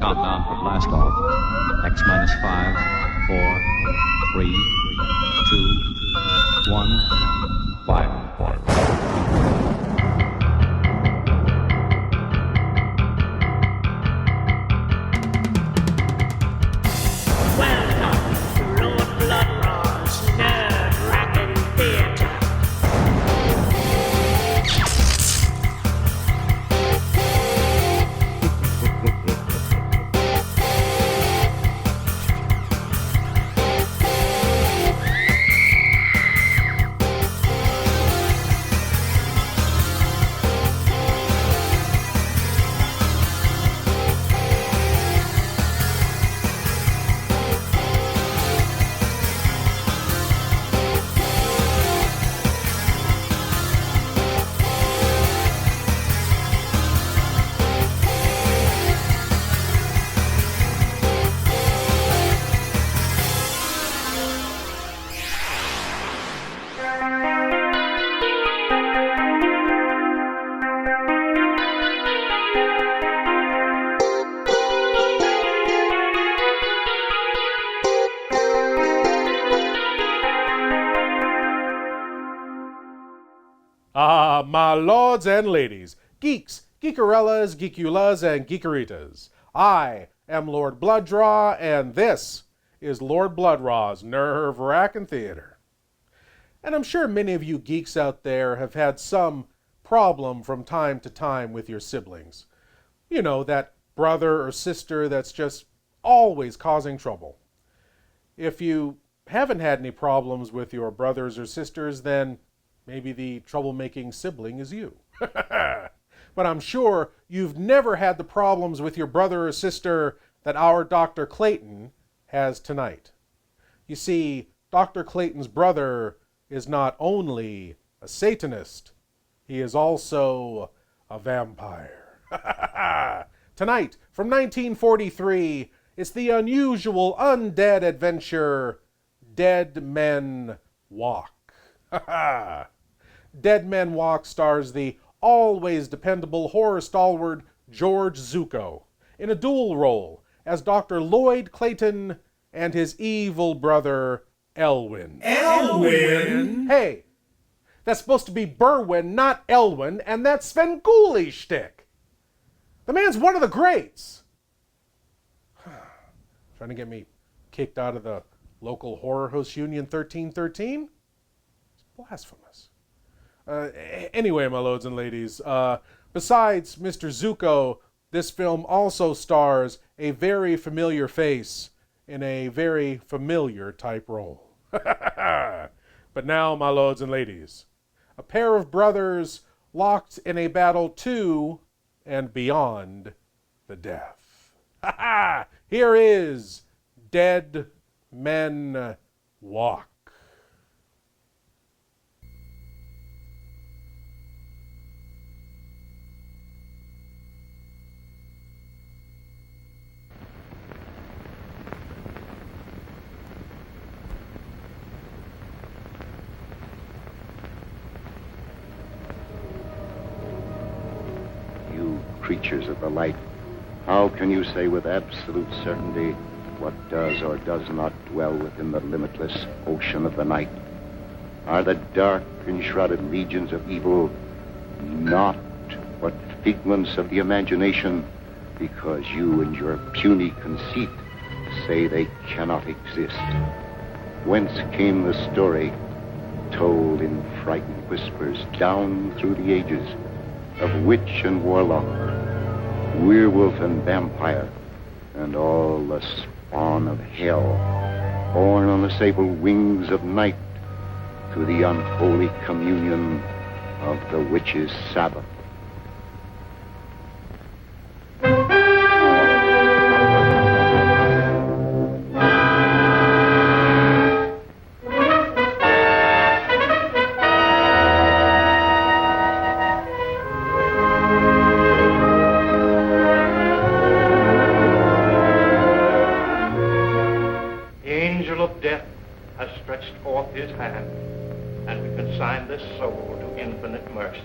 countdown for blast off. X minus 5, 4, 3, 2, 1, fire. Welcome to Lord Blood-Rah's nerve-wracking theater. My lords and ladies, geeks, geekerellas, geekulas, and geekeritas. I am Lord Blood-Rah, and this is Lord Blood-Rah's nerve-wracking theater. And I'm sure many of you geeks out there have had some problem from time to time with your siblings. You know, that brother or sister that's just always causing trouble. If you haven't had any problems with your brothers or sisters, then maybe the troublemaking sibling is you. But I'm sure you've never had the problems with your brother or sister that our Dr. Clayton has tonight. You see, Dr. Clayton's brother is not only a Satanist, he is also a vampire. Tonight, from 1943, it's the unusual undead adventure, Dead Men Walk. Dead Men Walk stars the always dependable horror stalwart George Zuko in a dual role as Dr. Lloyd Clayton and his evil brother Elwyn. Elwyn? Hey, that's supposed to be Berwyn, not Elwyn, and that's Svengoolie shtick. The man's one of the greats. Trying to get me kicked out of the local horror host union 1313? It's blasphemous. Anyway, my lords and ladies, besides Mr. Zuko, this film also stars a very familiar face in a very familiar type role. But now, my lords and ladies, a pair of brothers locked in a battle to and beyond the death. Here is Dead Men Walk. Creatures of the light, how can you say with absolute certainty what does or does not dwell within the limitless ocean of the night? Are the dark enshrouded legions of evil not but figments of the imagination, because you and your puny conceit say they cannot exist? Whence came the story, told in frightened whispers down through the ages, of witch and warlock, werewolf and vampire, and all the spawn of hell, born on the sable wings of night to the unholy communion of the witch's Sabbath? His hand, and we consign this soul to infinite mercy.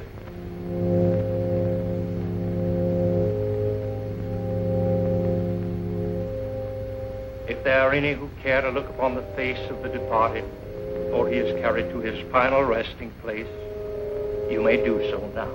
if there are any who care to look upon the face of the departed, before he is carried to his final resting place, you may do so now.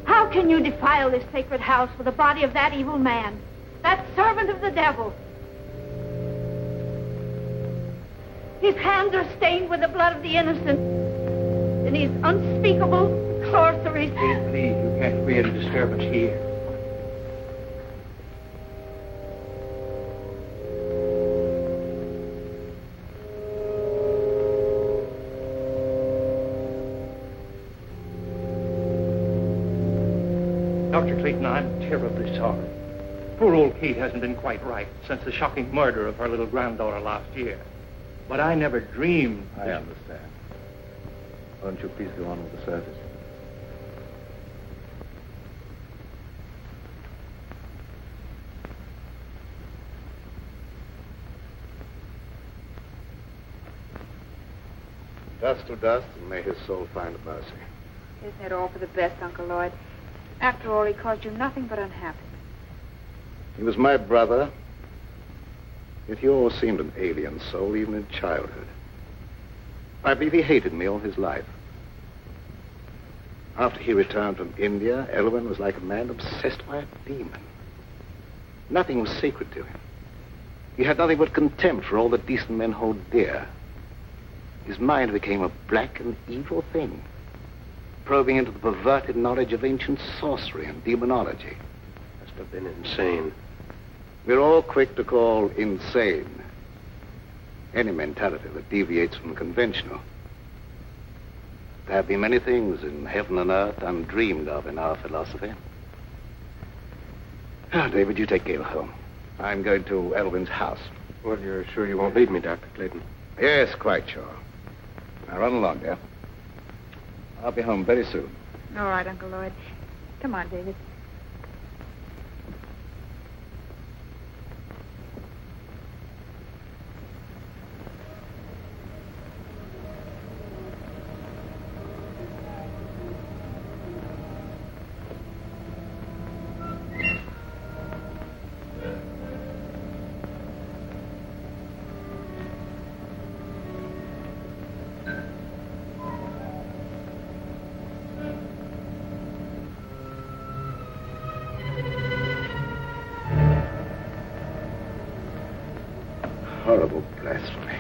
How can you defile this sacred house with the body of that evil man, that servant of the devil? His hands are stained with the blood of the innocent, and his unspeakable sorceries. Please, you can't create a disturbance here. Dr. Clayton, I'm terribly sorry. Poor old Kate hasn't been quite right since the shocking murder of her little granddaughter last year. But I never dreamed... I understand. Why don't you please go on with the service? Dust to dust, and may his soul find mercy. Isn't it all for the best, Uncle Lloyd? After all, he caused you nothing but unhappiness. He was my brother, yet he always seemed an alien soul, even in childhood. I believe he hated me all his life. After he returned from India, Elwyn was like a man obsessed by a demon. Nothing was sacred to him. He had nothing but contempt for all that decent men hold dear. His mind became a black and evil thing, probing into the perverted knowledge of ancient sorcery and demonology. Must have been insane. We're all quick to call insane any mentality that deviates from the conventional. There have been many things in heaven and earth undreamed of in our philosophy. Now, David, you take Gail home. I'm going to Elwyn's house. Well, you're sure you won't leave me, Dr. Clayton? Yes, quite sure. Now, run along, dear. I'll be home very soon. All right, Uncle Lloyd. Come on, David. Horrible blasphemy.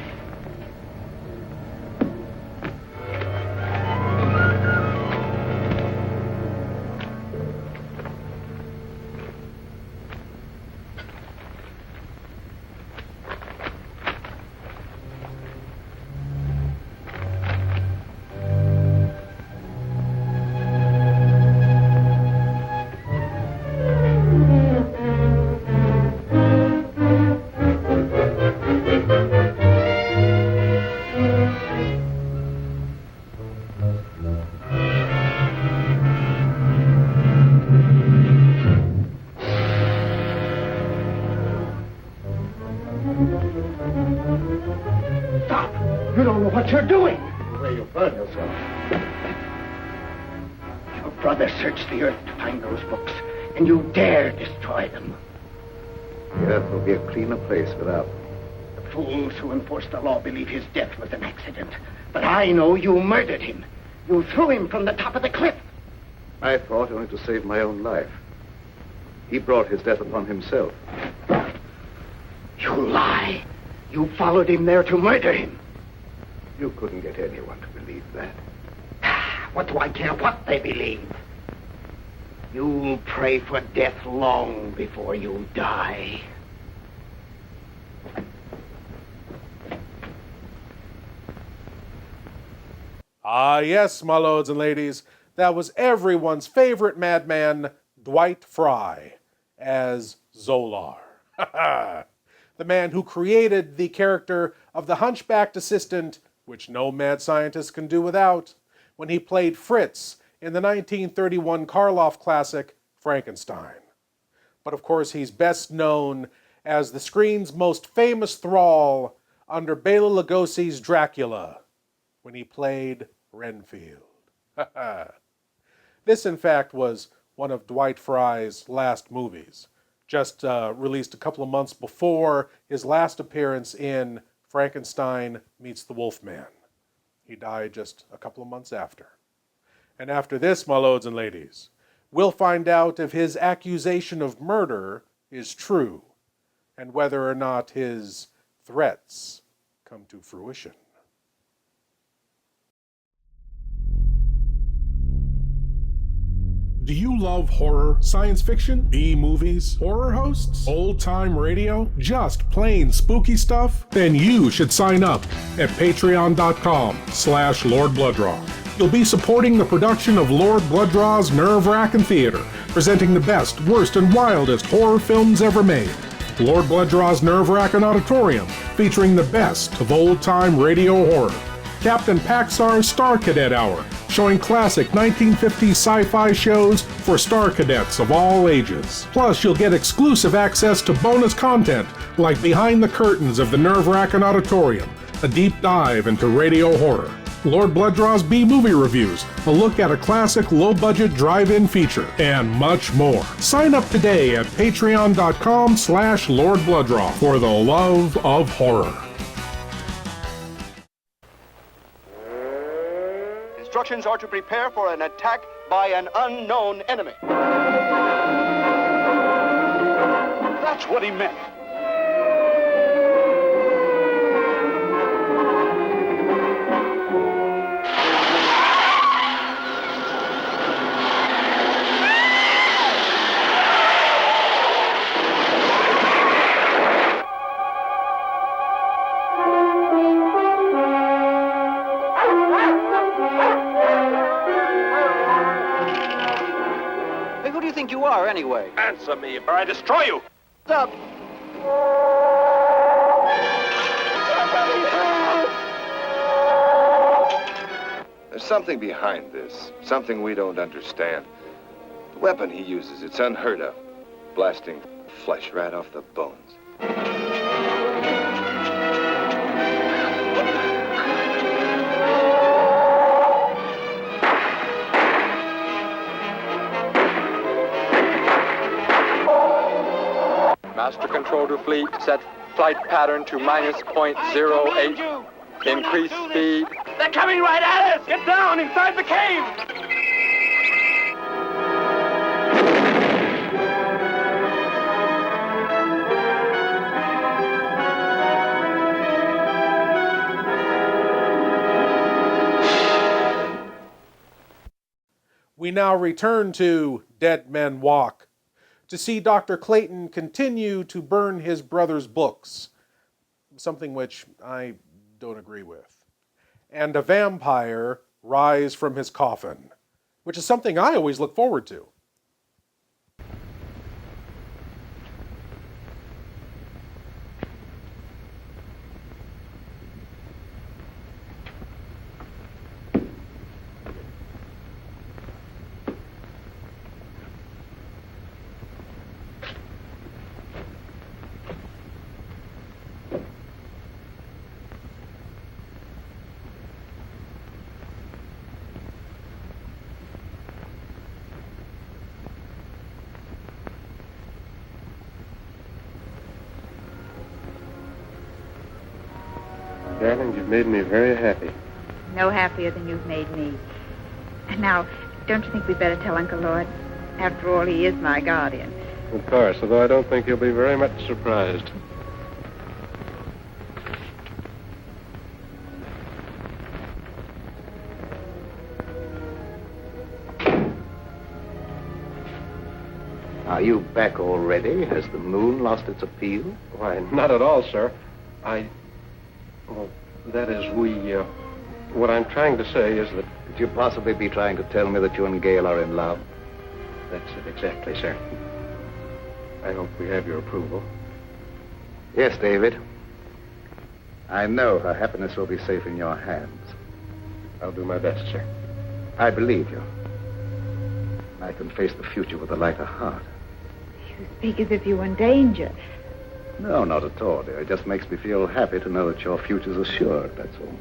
You don't know what you're doing. Where you burn yourself. Your brother searched the earth to find those books, and you dare destroy them. The earth will be a cleaner place without them. The fools who enforce the law believe his death was an accident. But I know you murdered him. You threw him from the top of the cliff. I fought only to save my own life. He brought his death upon himself. You lie. You followed him there to murder him. You couldn't get anyone to believe that. What do I care what they believe? You'll pray for death long before you die. Ah, yes, my lords and ladies, that was everyone's favorite madman, Dwight Fry, as Zolar. The man who created the character of the hunchbacked assistant, which no mad scientist can do without, when he played Fritz in the 1931 Karloff classic, Frankenstein. But of course, he's best known as the screen's most famous thrall under Bela Lugosi's Dracula, when he played Renfield. This, in fact, was one of Dwight Fry's last movies, just released a couple of months before his last appearance in Frankenstein Meets the Wolfman. He died just a couple of months after. And after this, my lords and ladies, we'll find out if his accusation of murder is true, and whether or not his threats come to fruition. Do you love horror, science fiction, B-movies, horror hosts, old-time radio, just plain spooky stuff? Then you should sign up at patreon.com/Lord Blood-Rah. You'll be supporting the production of Lord Blood-Rah's Wrackin Theater, presenting the best, worst, and wildest horror films ever made. Lord Blood-Rah's Wrackin Auditorium, featuring the best of old-time radio horror. Captain Paxar's Star Cadet Hour, showing classic 1950s sci-fi shows for Star Cadets of all ages. Plus, you'll get exclusive access to bonus content like Behind the Curtains of the Wrackin Auditorium, a deep dive into radio horror. Lord Blood-Rah's B-movie reviews, a look at a classic low-budget drive-in feature, and much more. Sign up today at patreon.com/Lord Blood-Rah for the love of horror. Instructions are to prepare for an attack by an unknown enemy. That's what he meant. You are, anyway. Answer me, or I destroy you! Stop! There's something behind this, something we don't understand. The weapon he uses, it's unheard of. Blasting flesh right off the bones. Master control to fleet, set flight pattern to -.08. Increase speed. They're coming right at us! Get down inside the cave! We now return to Dead Men Walk, to see Dr. Clayton continue to burn his brother's books, something which I don't agree with, and a vampire rise from his coffin, which is something I always look forward to. Darling, you've made me very happy. No happier than you've made me. Now, don't you think we'd better tell Uncle Lord? After all, he is my guardian. Of course, although I don't think he'll be very much surprised. Are you back already? Has the moon lost its appeal? Why, not at all, sir. Well, that is, What I'm trying to say is that... Could you possibly be trying to tell me that you and Gail are in love? That's it exactly, sir. I hope we have your approval. Yes, David. I know her happiness will be safe in your hands. I'll do my best, sir. I believe you. I can face the future with a lighter heart. You speak as if you were in danger. No, not at all, dear. It just makes me feel happy to know that your future's assured, that's all.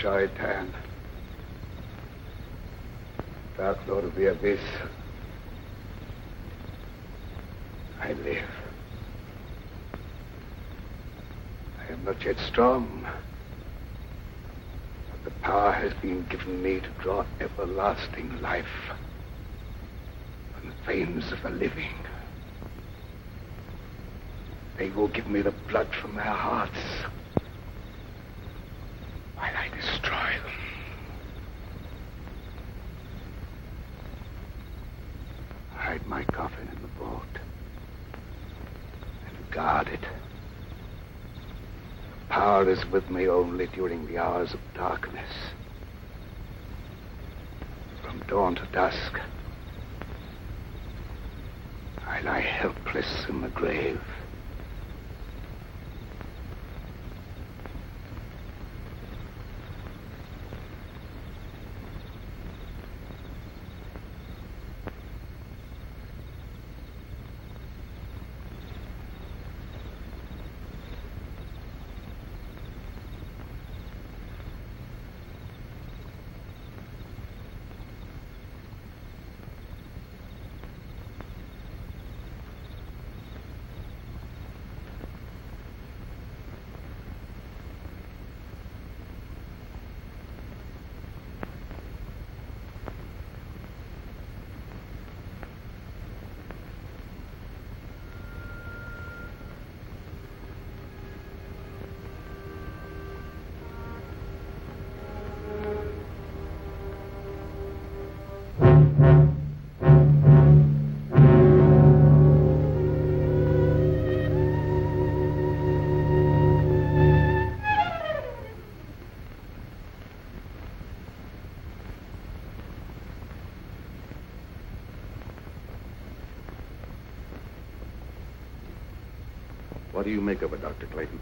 Shaitan, Dark Lord of the Abyss, I live. I am not yet strong, but the power has been given me to draw everlasting life from the veins of the living. They will give me the blood from their hearts while I destroy them. Hide my coffin in the vault and guard it. Power is with me only during the hours of darkness. From dawn to dusk, I lie helpless in the grave. What do you make of her, Dr. Clayton?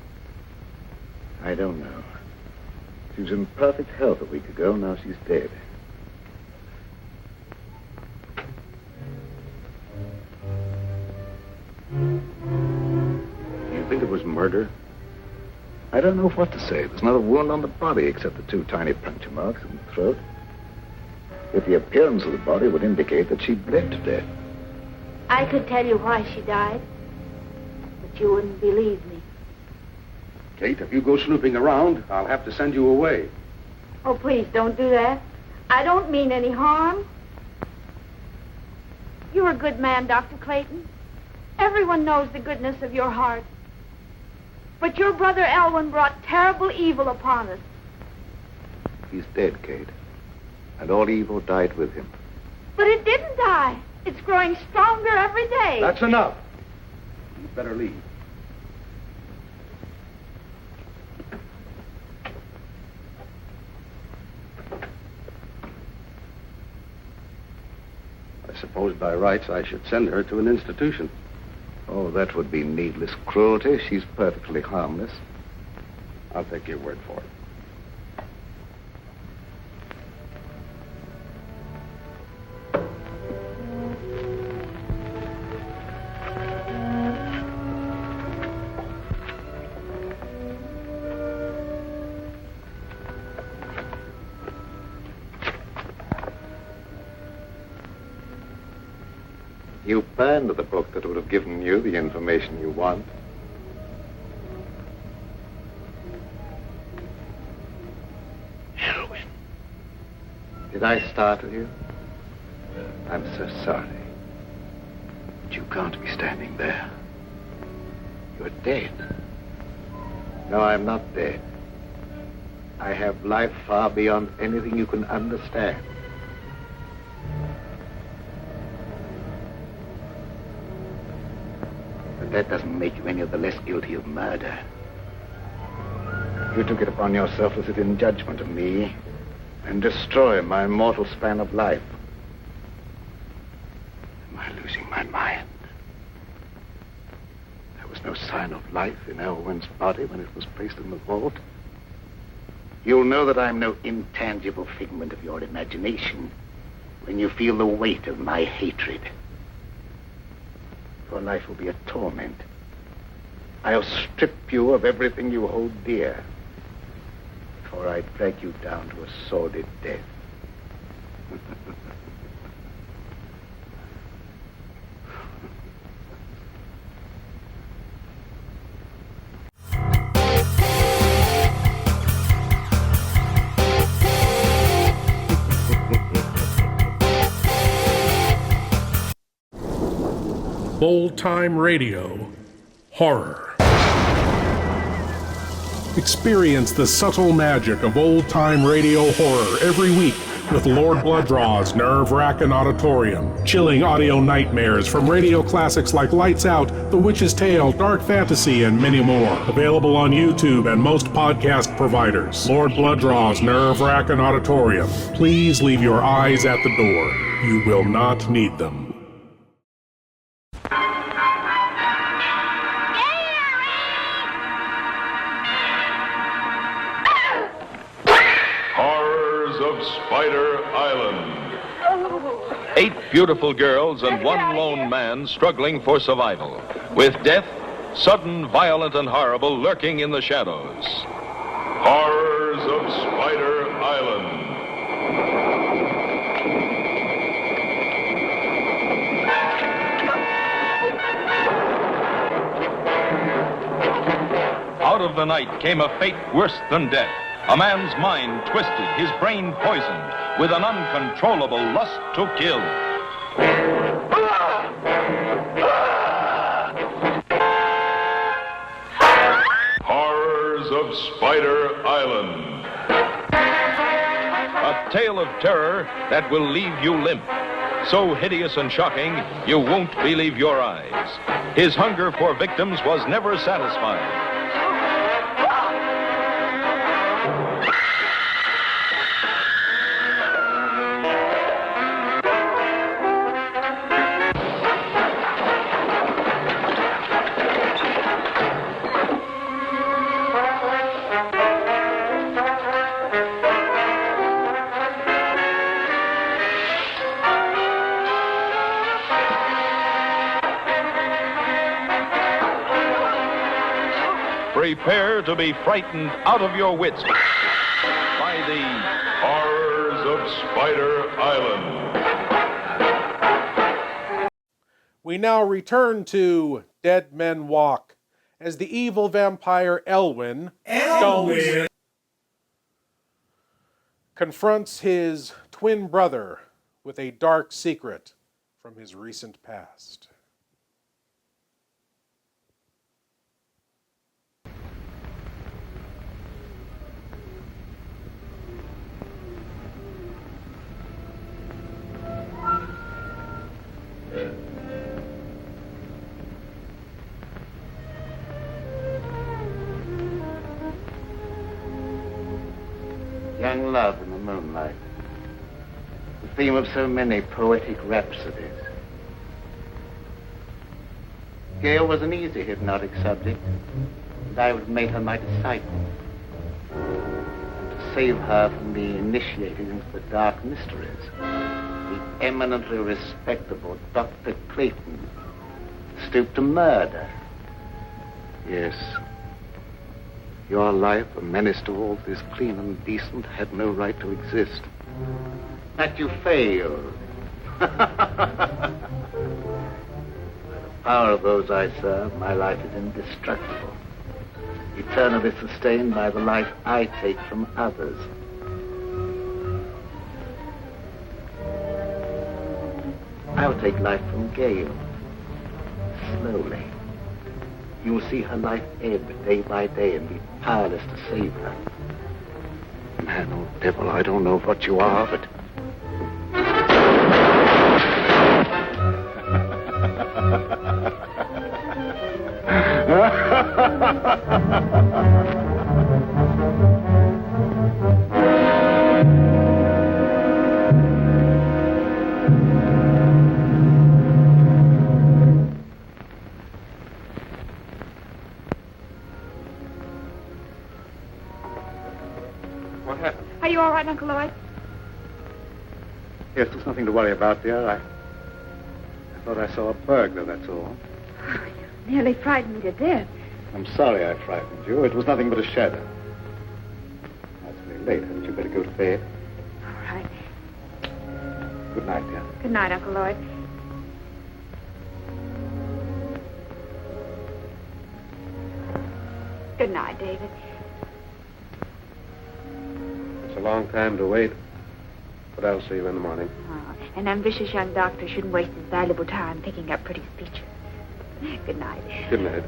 I don't know. She was in perfect health a week ago. Now she's dead. You think it was murder? I don't know what to say. There's not a wound on the body except the two tiny puncture marks in the throat. If the appearance of the body would indicate that she bled to death. I could tell you why she died, but you wouldn't believe me. Kate, if you go snooping around, I'll have to send you away. Oh, please, don't do that. I don't mean any harm. You're a good man, Dr. Clayton. Everyone knows the goodness of your heart. But your brother Elwyn brought terrible evil upon us. He's dead, Kate. And all evil died with him. But it didn't die. It's growing stronger every day. That's enough. You'd better leave. I suppose by rights I should send her to an institution. Oh, that would be needless cruelty. She's perfectly harmless. I'll take your word for it. You burned the book that would have given you the information you want. Elwyn. Did I startle you? I'm so sorry. But you can't be standing there. You're dead. No, I'm not dead. I have life far beyond anything you can understand. But that doesn't make you any of the less guilty of murder. You took it upon yourself to sit in judgment of me and destroy my mortal span of life. Am I losing my mind? There was no sign of life in Elwyn's body when it was placed in the vault. You'll know that I'm no intangible figment of your imagination when you feel the weight of my hatred. Your life will be a torment. I'll strip you of everything you hold dear before I drag you down to a sordid death. Old-time radio horror. Experience the subtle magic of old-time radio horror every week with Lord Blood-Rah's nerve-wracking auditorium, chilling audio nightmares from radio classics like Lights Out, The Witch's Tale, Dark Fantasy, and many more. Available on YouTube and most podcast providers. Lord Blood-Rah's nerve-wracking auditorium. Please leave your eyes at the door. You will not need them. Spider Island. 8 beautiful girls and 1 lone man struggling for survival, with death, sudden, violent, and horrible, lurking in the shadows. Horrors of Spider Island. Out of the night came a fate worse than death. A man's mind twisted, his brain poisoned, with an uncontrollable lust to kill. Horrors of Spider Island. A tale of terror that will leave you limp. So hideous and shocking, you won't believe your eyes. His hunger for victims was never satisfied. Prepare to be frightened out of your wits by the Horrors of Spider Island. We now return to Dead Men Walk as the evil vampire Elwyn confronts his twin brother with a dark secret from his recent past. Young love in the moonlight. The theme of so many poetic rhapsodies. Gail was an easy hypnotic subject, and I would make her my disciple. And to save her from being initiated into the dark mysteries, the eminently respectable Dr. Clayton stooped to murder. Yes. Your life, a menace to all that is clean and decent, had no right to exist. But you failed. By the power of those I serve, my life is indestructible, eternally sustained by the life I take from others. I will take life from Gail, slowly. You will see her life ebb day by day and be powerless to save her. Man, oh devil, I don't know what you are, but... Are you all right, Uncle Lloyd? Yes, there's nothing to worry about, dear. I thought I saw a burglar, that's all. Oh, you nearly frightened me to death. I'm sorry I frightened you. It was nothing but a shadow. Now, it's very late. Hadn't you better go to bed? All right. Good night, dear. Good night, Uncle Lloyd. Good night, David. It's a long time to wait, but I'll see you in the morning. Oh, an ambitious young doctor shouldn't waste his valuable time picking up pretty speeches. Good night. Good night.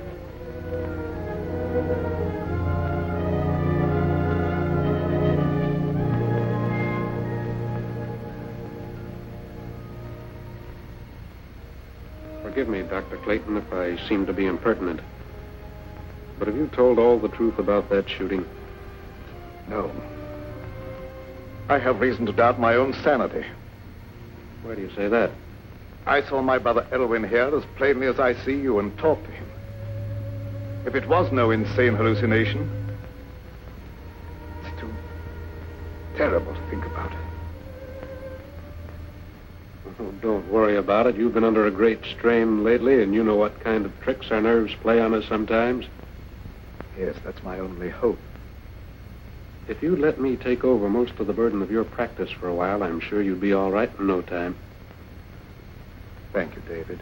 Forgive me, Dr. Clayton, if I seem to be impertinent. But have you told all the truth about that shooting? No. I have reason to doubt my own sanity. Why do you say that? I saw my brother Elwyn here as plainly as I see you and talked to him. If it was no insane hallucination, it's too terrible to think about. Oh, don't worry about it. You've been under a great strain lately, and you know what kind of tricks our nerves play on us sometimes. Yes, that's my only hope. If you'd let me take over most of the burden of your practice for a while, I'm sure you'd be all right in no time. Thank you, David.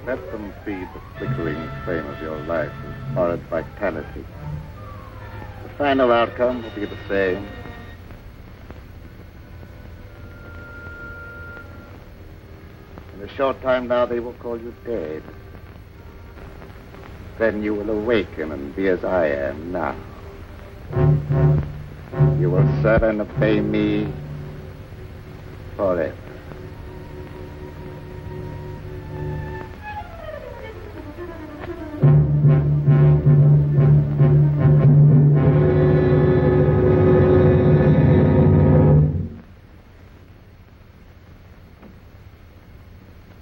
Let them feed the flickering flame of your life with borrowed vitality. The final outcome will be the same. In a short time now, they will call you dead. Then you will awaken and be as I am now. You will serve and obey me forever.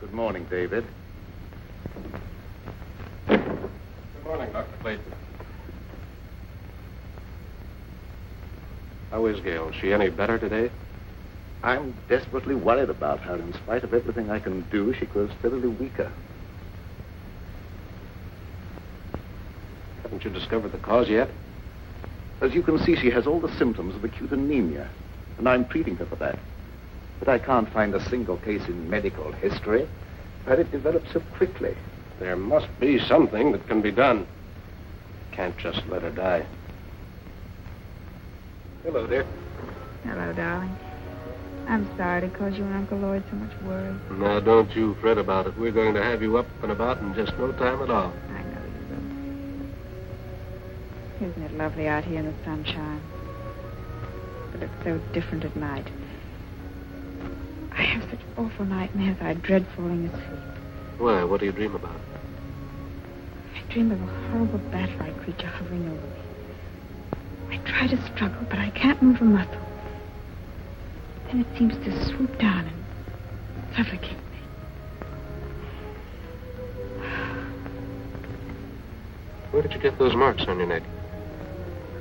Good morning, David. Good morning, Dr. Clayton. How is Gail? Is she any better today? I'm desperately worried about her. In spite of everything I can do, she grows steadily weaker. Haven't you discovered the cause yet? As you can see, she has all the symptoms of acute anemia, and I'm treating her for that. But I can't find a single case in medical history where it developed so quickly. There must be something that can be done. Can't just let her die. Hello, dear. Hello, darling. I'm sorry to cause you and Uncle Lloyd so much worry. Now, don't you fret about it. We're going to have you up and about in just no time at all. I know you will. Isn't it lovely out here in the sunshine? But it's so different at night. I have such awful nightmares. I dread falling asleep. Why? What do you dream about? I dream of a horrible bat-like creature hovering over me. I try to struggle, but I can't move a muscle. Then it seems to swoop down and suffocate me. Where did you get those marks on your neck?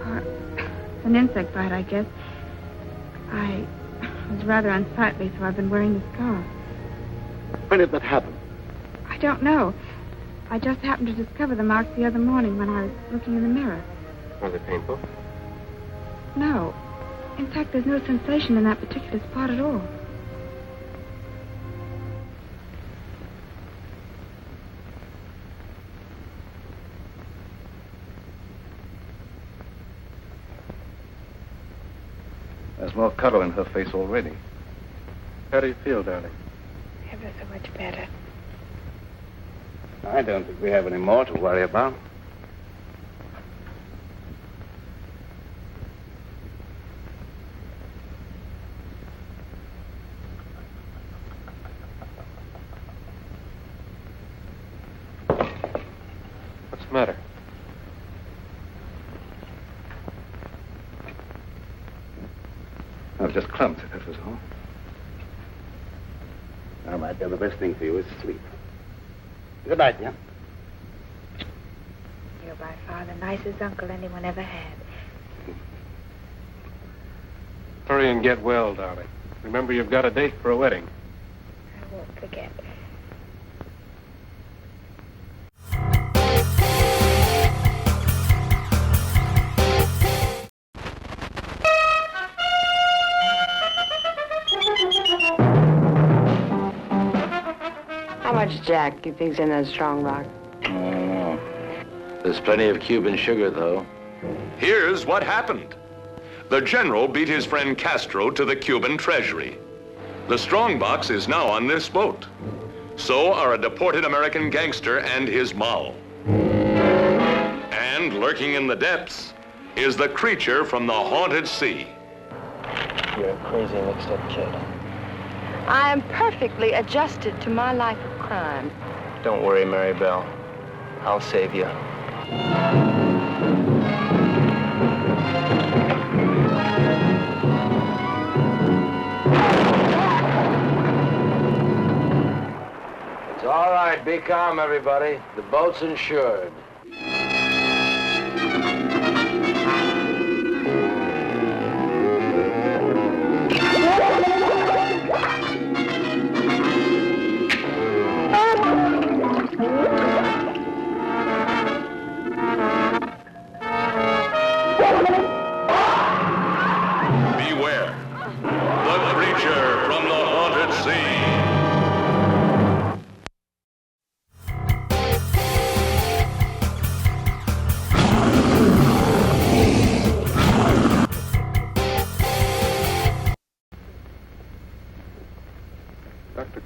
It's an insect bite, I guess. I was rather unsightly, so I've been wearing the scarf. When did that happen? I don't know. I just happened to discover the marks the other morning when I was looking in the mirror. Are they painful? No. In fact, there's no sensation in that particular spot at all. There's more color in her face already. How do you feel, darling? Ever so much better. I don't think we have any more to worry about. What's the matter? I was just clumsy, that was all. Now, my dear, the best thing for you is sleep. Good night, dear. You're by far the nicest uncle anyone ever had. Hurry and get well, darling. Remember, you've got a date for a wedding. I won't forget. How much Jack do you think's in that strong rock? There's plenty of Cuban sugar, though. Here's what happened. The general beat his friend Castro to the Cuban treasury. The strongbox is now on this boat. So are a deported American gangster and his moll. And lurking in the depths is the creature from the haunted sea. You're a crazy mixed-up kid. I am perfectly adjusted to my life of crime. Don't worry, Mary Bell. I'll save you. It's all right. Be calm, everybody. The boat's insured. Beware. The creature from the haunted sea.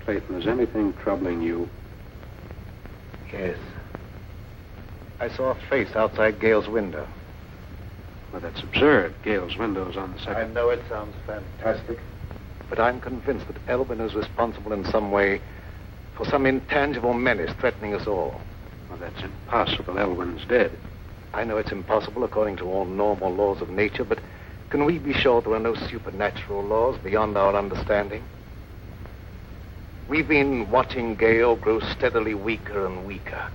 Clayton, is anything troubling you? Yes. I saw a face outside Gale's window. Well, that's absurd. Gale's window's on the second... I know it sounds fantastic, but I'm convinced that Elwyn is responsible in some way for some intangible menace threatening us all. Well, that's impossible. Elwyn's dead. I know it's impossible according to all normal laws of nature, but can we be sure there are no supernatural laws beyond our understanding? We've been watching Gale grow steadily weaker and weaker,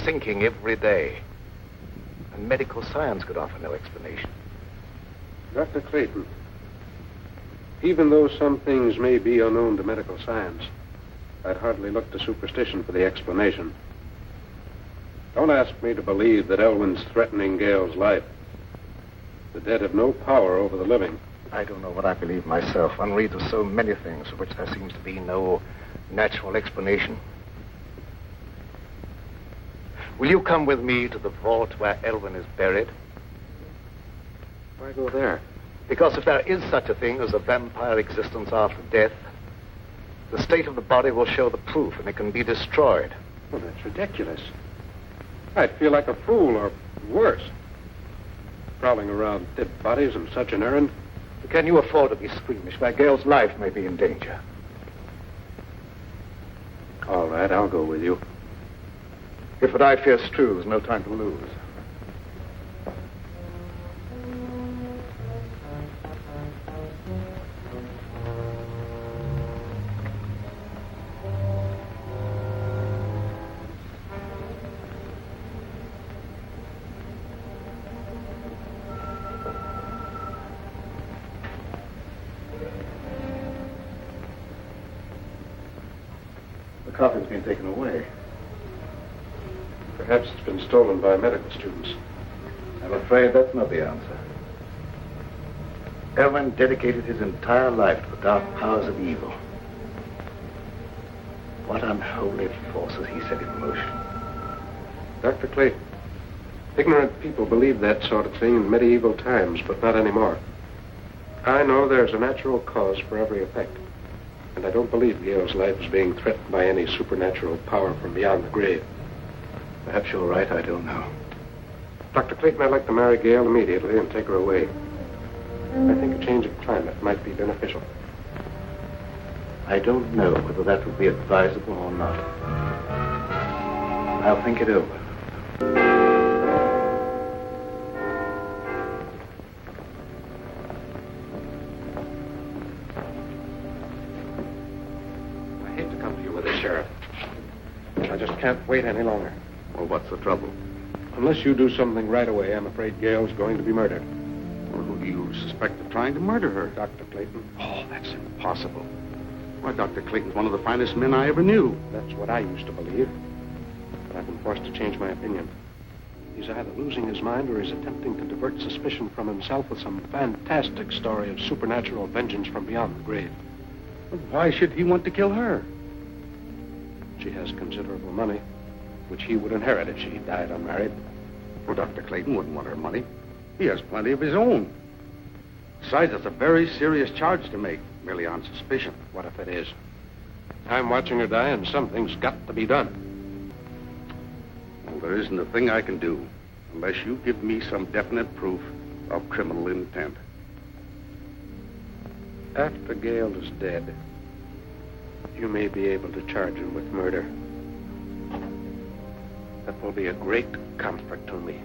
sinking every day. And medical science could offer no explanation. Dr. Clayton, even though some things may be unknown to medical science, I'd hardly look to superstition for the explanation. Don't ask me to believe that Elwyn's threatening Gale's life. The dead have no power over the living. I don't know what I believe myself. One reads of so many things for which there seems to be no natural explanation. Will you come with me to the vault where Elwyn is buried? Why go there? Because if there is such a thing as a vampire existence after death, the state of the body will show the proof and it can be destroyed. Well, that's ridiculous. I'd feel like a fool, or worse. Prowling around dead bodies on such an errand. Can you afford to be squeamish where Gale's life may be in danger? All right, I'll go with you. If what I fear is true, there's no time to lose. The coffin's been taken away. Perhaps it's been stolen by medical students. I'm afraid that's not the answer. Elwyn dedicated his entire life to the dark powers of evil. What unholy forces he set in motion. Dr. Clayton, ignorant people believed that sort of thing in medieval times, but not anymore. I know there's a natural cause for every effect, and I don't believe Gale's life is being threatened by any supernatural power from beyond the grave. Perhaps you're right, I don't know. Dr. Clayton, I'd like to marry Gale immediately and take her away. I think a change of climate might be beneficial. I don't know whether that would be advisable or not. I'll think it over. I hate to come to you with this, Sheriff. I just can't wait any longer. Well, what's the trouble? Unless you do something right away, I'm afraid Gale's going to be murdered. Well, who do you suspect of trying to murder her? Dr. Clayton. Oh, that's impossible. Why, Dr. Clayton's one of the finest men I ever knew. That's what I used to believe. But I've been forced to change my opinion. He's either losing his mind or he's attempting to divert suspicion from himself with some fantastic story of supernatural vengeance from beyond the grave. Well, why should he want to kill her? She has considerable money, which he would inherit if she died unmarried. Well, Dr. Clayton wouldn't want her money. He has plenty of his own. Besides, that's a very serious charge to make, merely on suspicion. What if it is? I'm watching her die, and something's got to be done. Well, there isn't a thing I can do unless you give me some definite proof of criminal intent. After Gale is dead, you may be able to charge him with murder. That will be a great comfort to me.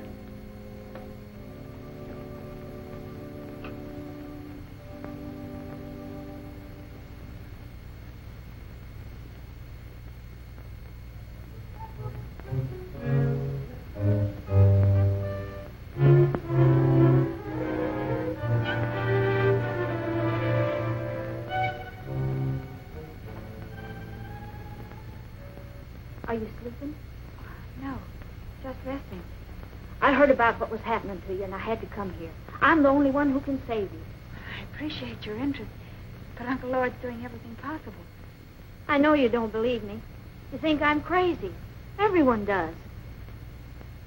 Are you sleeping? No, just resting. I heard about what was happening to you, and I had to come here. I'm the only one who can save you. I appreciate your interest, but Uncle Lord's doing everything possible. I know you don't believe me. You think I'm crazy. Everyone does.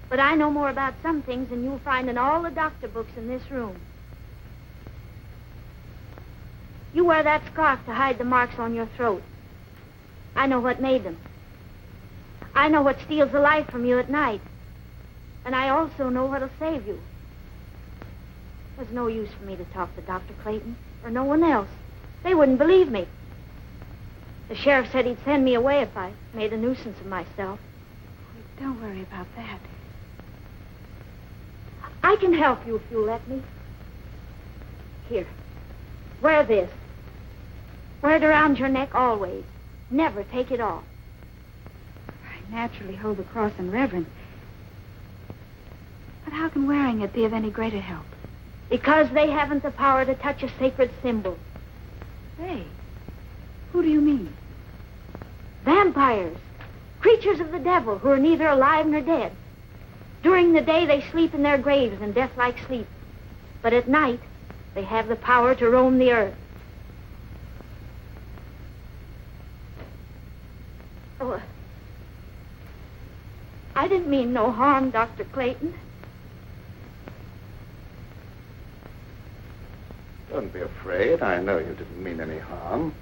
But I know more about some things than you'll find in all the doctor books in this room. You wear that scarf to hide the marks on your throat. I know what made them. I know what steals the life from you at night. And I also know what'll save you. There's no use for me to talk to Dr. Clayton or no one else. They wouldn't believe me. The sheriff said he'd send me away if I made a nuisance of myself. Don't worry about that. I can help you if you'll let me. Here, wear this. Wear it around your neck always. Never take it off. I naturally hold the cross in reverence. But how can wearing it be of any greater help? Because they haven't the power to touch a sacred symbol. They? Who do you mean? Vampires. Creatures of the devil who are neither alive nor dead. During the day, they sleep in their graves in death-like sleep. But at night, they have the power to roam the earth. Oh, I didn't mean no harm, Dr. Clayton. Don't be afraid. I know you didn't mean any harm.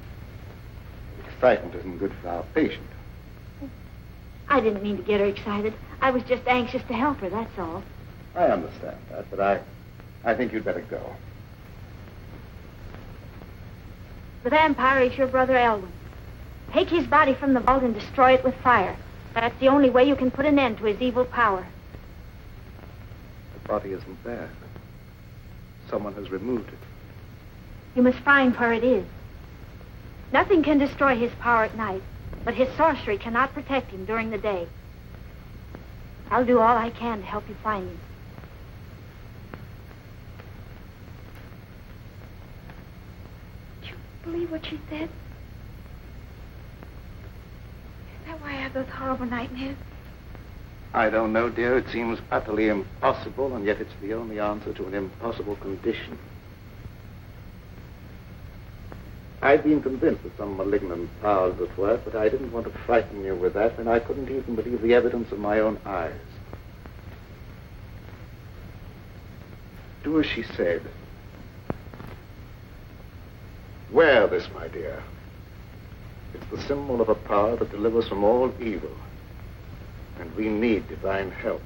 Excitement isn't good for our patient. I didn't mean to get her excited. I was just anxious to help her, that's all. I understand that, but I think you'd better go. The vampire is your brother Elwin. Take his body from the vault and destroy it with fire. That's the only way you can put an end to his evil power. The body isn't there. Someone has removed it. You must find where it is. Nothing can destroy his power at night, but his sorcery cannot protect him during the day. I'll do all I can to help you find him. Do you believe what she said? Is that why I have those horrible nightmares? I don't know, dear. It seems utterly impossible, and yet it's the only answer to an impossible condition. I'd been convinced that some malignant powers at work, but I didn't want to frighten you with that, and I couldn't even believe the evidence of my own eyes. Do as she said. Wear this, my dear. It's the symbol of a power that delivers from all evil, and we need divine help.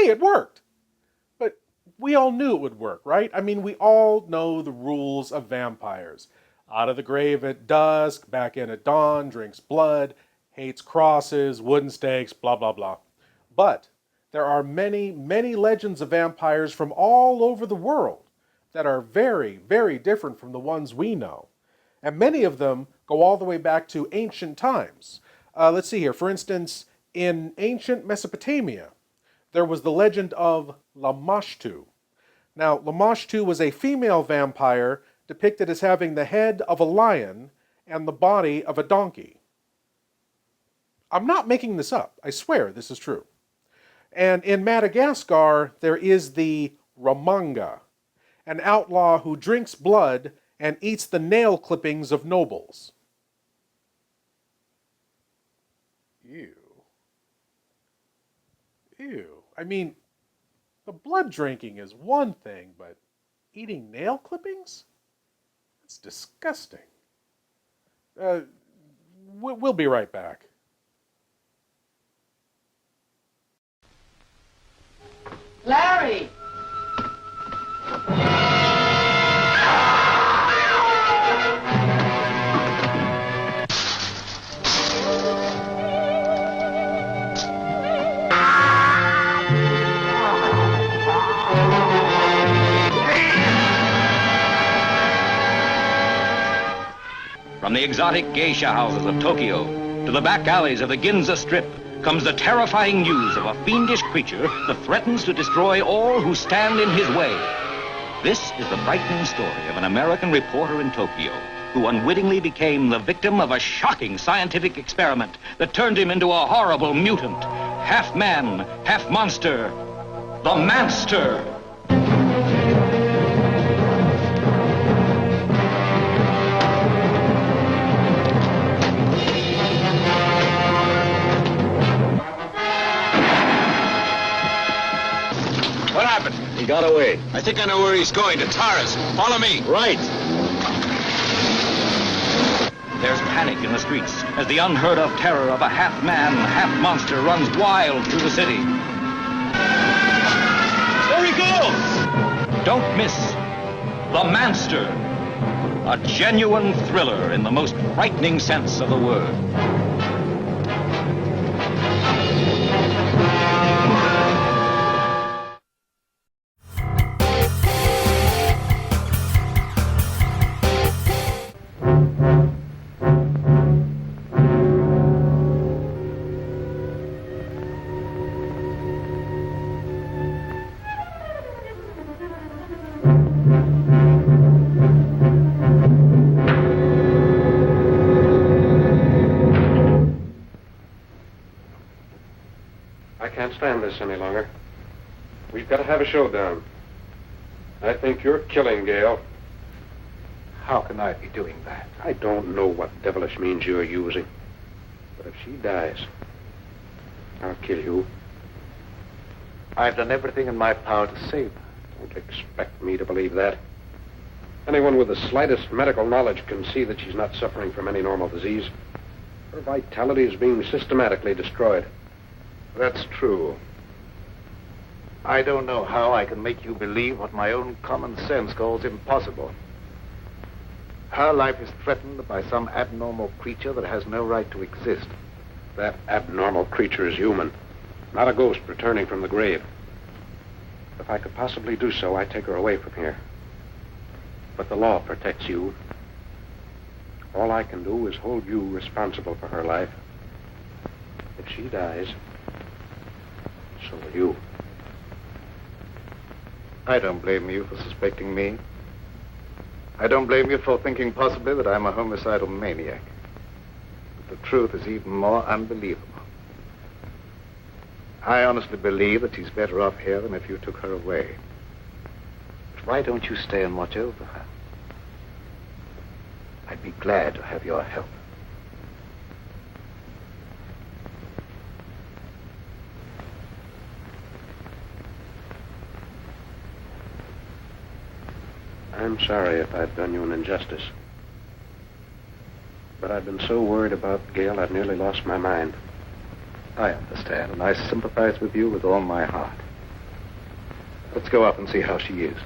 It worked. But we all knew it would work, right? I mean, we all know the rules of vampires. Out of the grave at dusk, back in at dawn, drinks blood, hates crosses, wooden stakes, blah, blah, blah. But there are many, many legends of vampires from all over the world that are very, very different from the ones we know. And many of them go all the way back to ancient times. Let's see here. For instance, in ancient Mesopotamia, there was the legend of Lamashtu. Now, Lamashtu was a female vampire depicted as having the head of a lion and the body of a donkey. I'm not making this up. I swear this is true. And in Madagascar, there is the Ramanga, an outlaw who drinks blood and eats the nail clippings of nobles. Ew. Ew. I mean, the blood drinking is one thing, but eating nail clippings? That's disgusting. We'll be right back. Larry! From the exotic geisha houses of Tokyo to the back alleys of the Ginza Strip comes the terrifying news of a fiendish creature that threatens to destroy all who stand in his way. This is the frightening story of an American reporter in Tokyo who unwittingly became the victim of a shocking scientific experiment that turned him into a horrible mutant, half man, half monster, the Manster. What happened? He got away. I think I know where he's going, to Taras. Follow me. Right. There's panic in the streets as the unheard-of terror of a half-man, half-monster runs wild through the city. There he goes! Don't miss The Manster, a genuine thriller in the most frightening sense of the word. Stand this any longer. We've got to have a showdown. I think you're killing Gale. How can I be doing that? I don't know what devilish means you're using, but if she dies, I'll kill you. I've done everything in my power to save her. Don't expect me to believe that. Anyone with the slightest medical knowledge can see that she's not suffering from any normal disease. Her vitality is being systematically destroyed. That's true. I don't know how I can make you believe what my own common sense calls impossible. Her life is threatened by some abnormal creature that has no right to exist. That abnormal creature is human, not a ghost returning from the grave. If I could possibly do so, I'd take her away from here. But the law protects you. All I can do is hold you responsible for her life. If she dies, so will you. I don't blame you for suspecting me. I don't blame you for thinking possibly that I'm a homicidal maniac. But the truth is even more unbelievable. I honestly believe that she's better off here than if you took her away. But why don't you stay and watch over her? I'd be glad to have your help. I'm sorry if I've done you an injustice. But I've been so worried about Gale, I've nearly lost my mind. I understand, and I sympathize with you with all my heart. Let's go up and see how she is.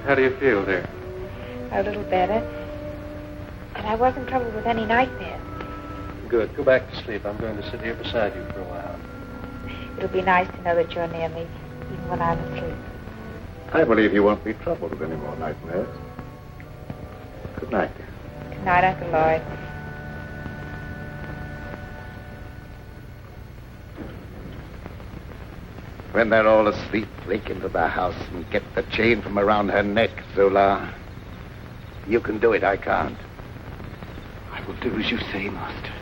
How do you feel, dear? A little better. And I wasn't troubled with any nightmares. Good. Go back to sleep. I'm going to sit here beside you for a while. It'll be nice to know that you're near me, even when I'm asleep. I believe you won't be troubled with any more nightmares. Good night, dear. Good night, Uncle Lloyd. When they're all asleep, break into the house and get the chain from around her neck, Zola. You can do it, I can't. I will do as you say, Master.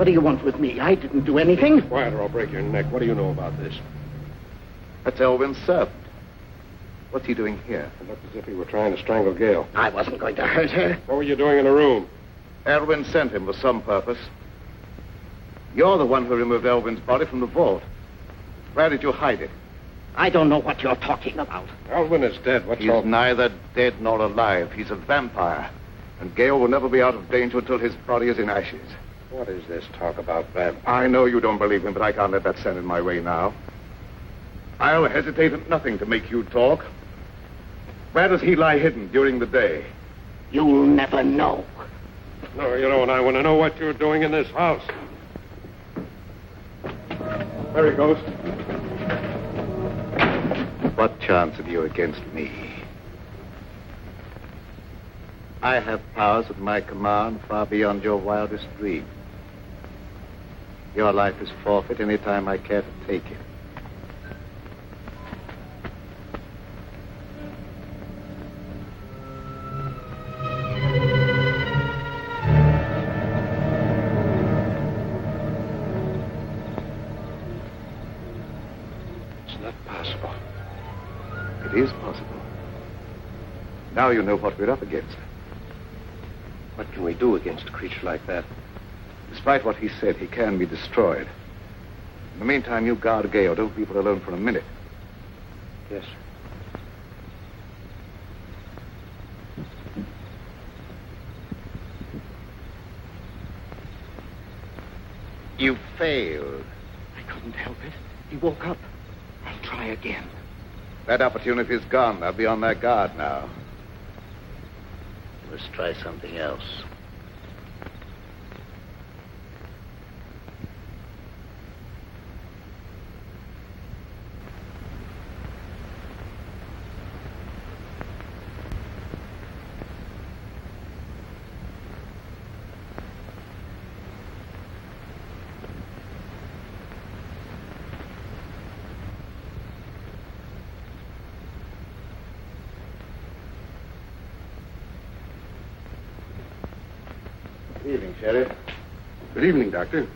do you want with me? I didn't do anything. Quiet or I'll break your neck. What do you know about this? That's Elvin's servant. What's he doing here? It looked as if he were trying to strangle Gail. I wasn't going to hurt her. What were you doing in the room? Elvin sent him for some purpose. You're the one who removed Elvin's body from the vault. Where did you hide it? I don't know what you're talking about. Elvin is dead. What's He's all... neither dead nor alive. He's a vampire. And Gail will never be out of danger until his body is in ashes. What is this talk about vampires? I know you don't believe him, but I can't let that stand in my way now. I'll hesitate at nothing to make you talk. Where does he lie hidden during the day? You'll never know. No, you don't. I want to know what you're doing in this house. There he goes. What chance have you against me? I have powers at my command far beyond your wildest dream. Your life is forfeit any time I care to take it. It's not possible. It is possible. Now you know what we're up against. What can we do against a creature like that? Despite what he said, he can be destroyed. In the meantime, you guard Gail. Don't leave her alone for a minute. Yes. You failed. I couldn't help it. He woke up. I'll try again. That opportunity's gone. They'll be on their guard now. Let's try something else. Good evening, Sheriff. Good evening, Doctor.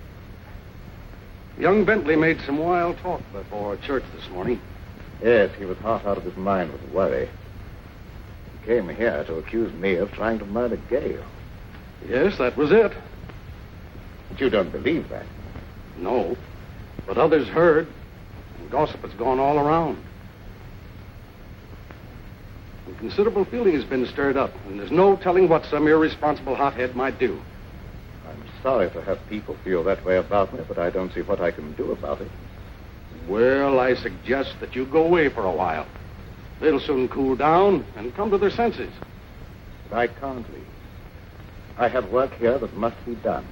Young Bentley made some wild talk before church this morning. Yes, he was half out of his mind with worry. He came here to accuse me of trying to murder Gail. Yes, that was it. But you don't believe that. No, but others heard, and gossip has gone all around. And considerable feeling has been stirred up, and there's no telling what some irresponsible hothead might do. I'm sorry to have people feel that way about me, but I don't see what I can do about it. Well, I suggest that you go away for a while. They'll soon cool down and come to their senses. But I can't leave. I have work here that must be done.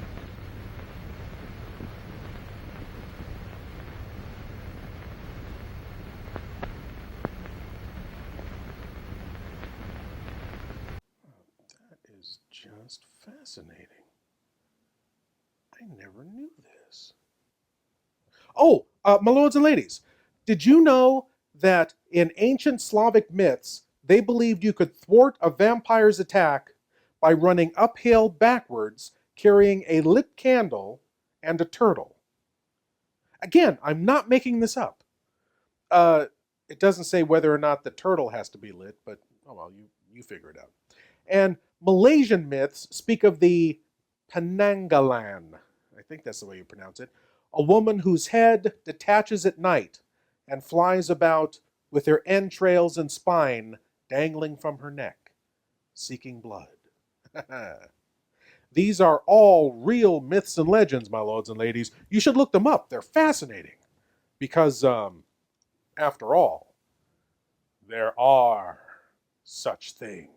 That is just fascinating. I never knew this. Oh, my lords and ladies, did you know that in ancient Slavic myths, they believed you could thwart a vampire's attack by running uphill backwards, carrying a lit candle and a turtle? Again, I'm not making this up. It doesn't say whether or not the turtle has to be lit, but, oh well, you figure it out. And Malaysian myths speak of the Penanggalan, I think that's the way you pronounce it, a woman whose head detaches at night and flies about with her entrails and spine dangling from her neck, seeking blood. These are all real myths and legends, my lords and ladies. You should look them up. They're fascinating. Because, after all, there are such things.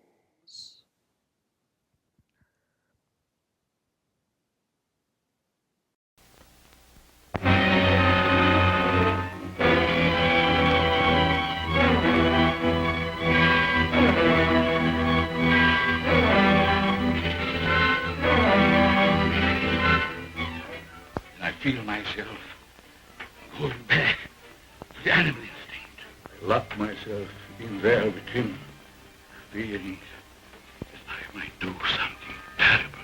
I feel myself going back to the animal instinct. I lock myself in there with him, feeling that I might do something terrible.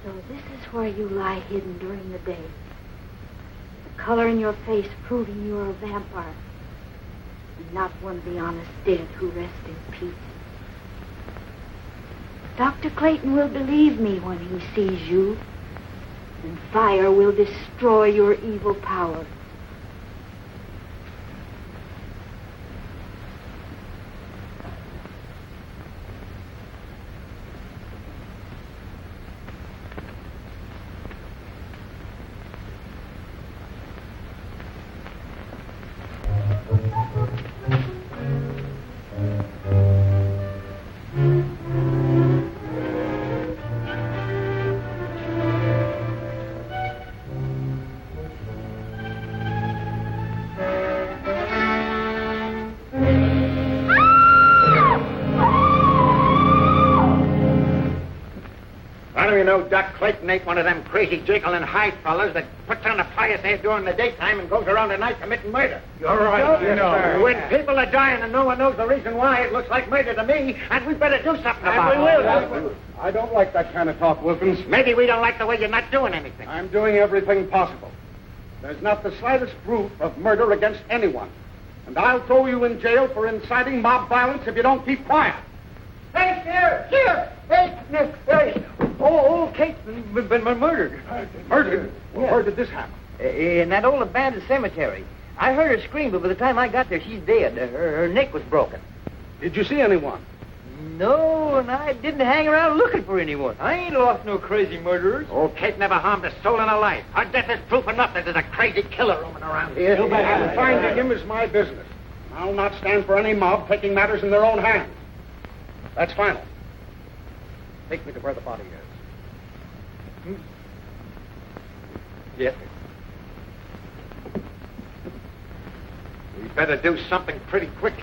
So this is where you lie hidden during the day. The color in your face proving you're a vampire. And not one of the honest dead who rest in peace. Dr. Clayton will believe me when he sees you. And fire will destroy your evil power. Doc Clayton ain't one of them crazy jiggling high fellas that puts on a pious head during the daytime and goes around at night committing murder. You're right, Yes, sir. know. When people are dying and no one knows the reason why, it looks like murder to me, and we better do something about it. I don't like that kind of talk, Wilkins. Maybe we don't like the way you're not doing anything. I'm doing everything possible. There's not the slightest proof of murder against anyone. And I'll throw you in jail for inciting mob violence if you don't keep quiet. Hey, here! Hey! Old Kate's been murdered. Murdered? Well, where did this happen? In that old abandoned cemetery. I heard her scream, but by the time I got there, she's dead. Her neck was broken. Did you see anyone? No, and I didn't hang around looking for anyone. I ain't lost no crazy murderers. Old Kate never harmed a soul in her life. Her death is proof enough that there's a crazy killer roaming around here. And finding him is my business. I'll not stand for any mob taking matters in their own hands. That's final. Take me to where the body is. Yes, sir. We better do something pretty quick.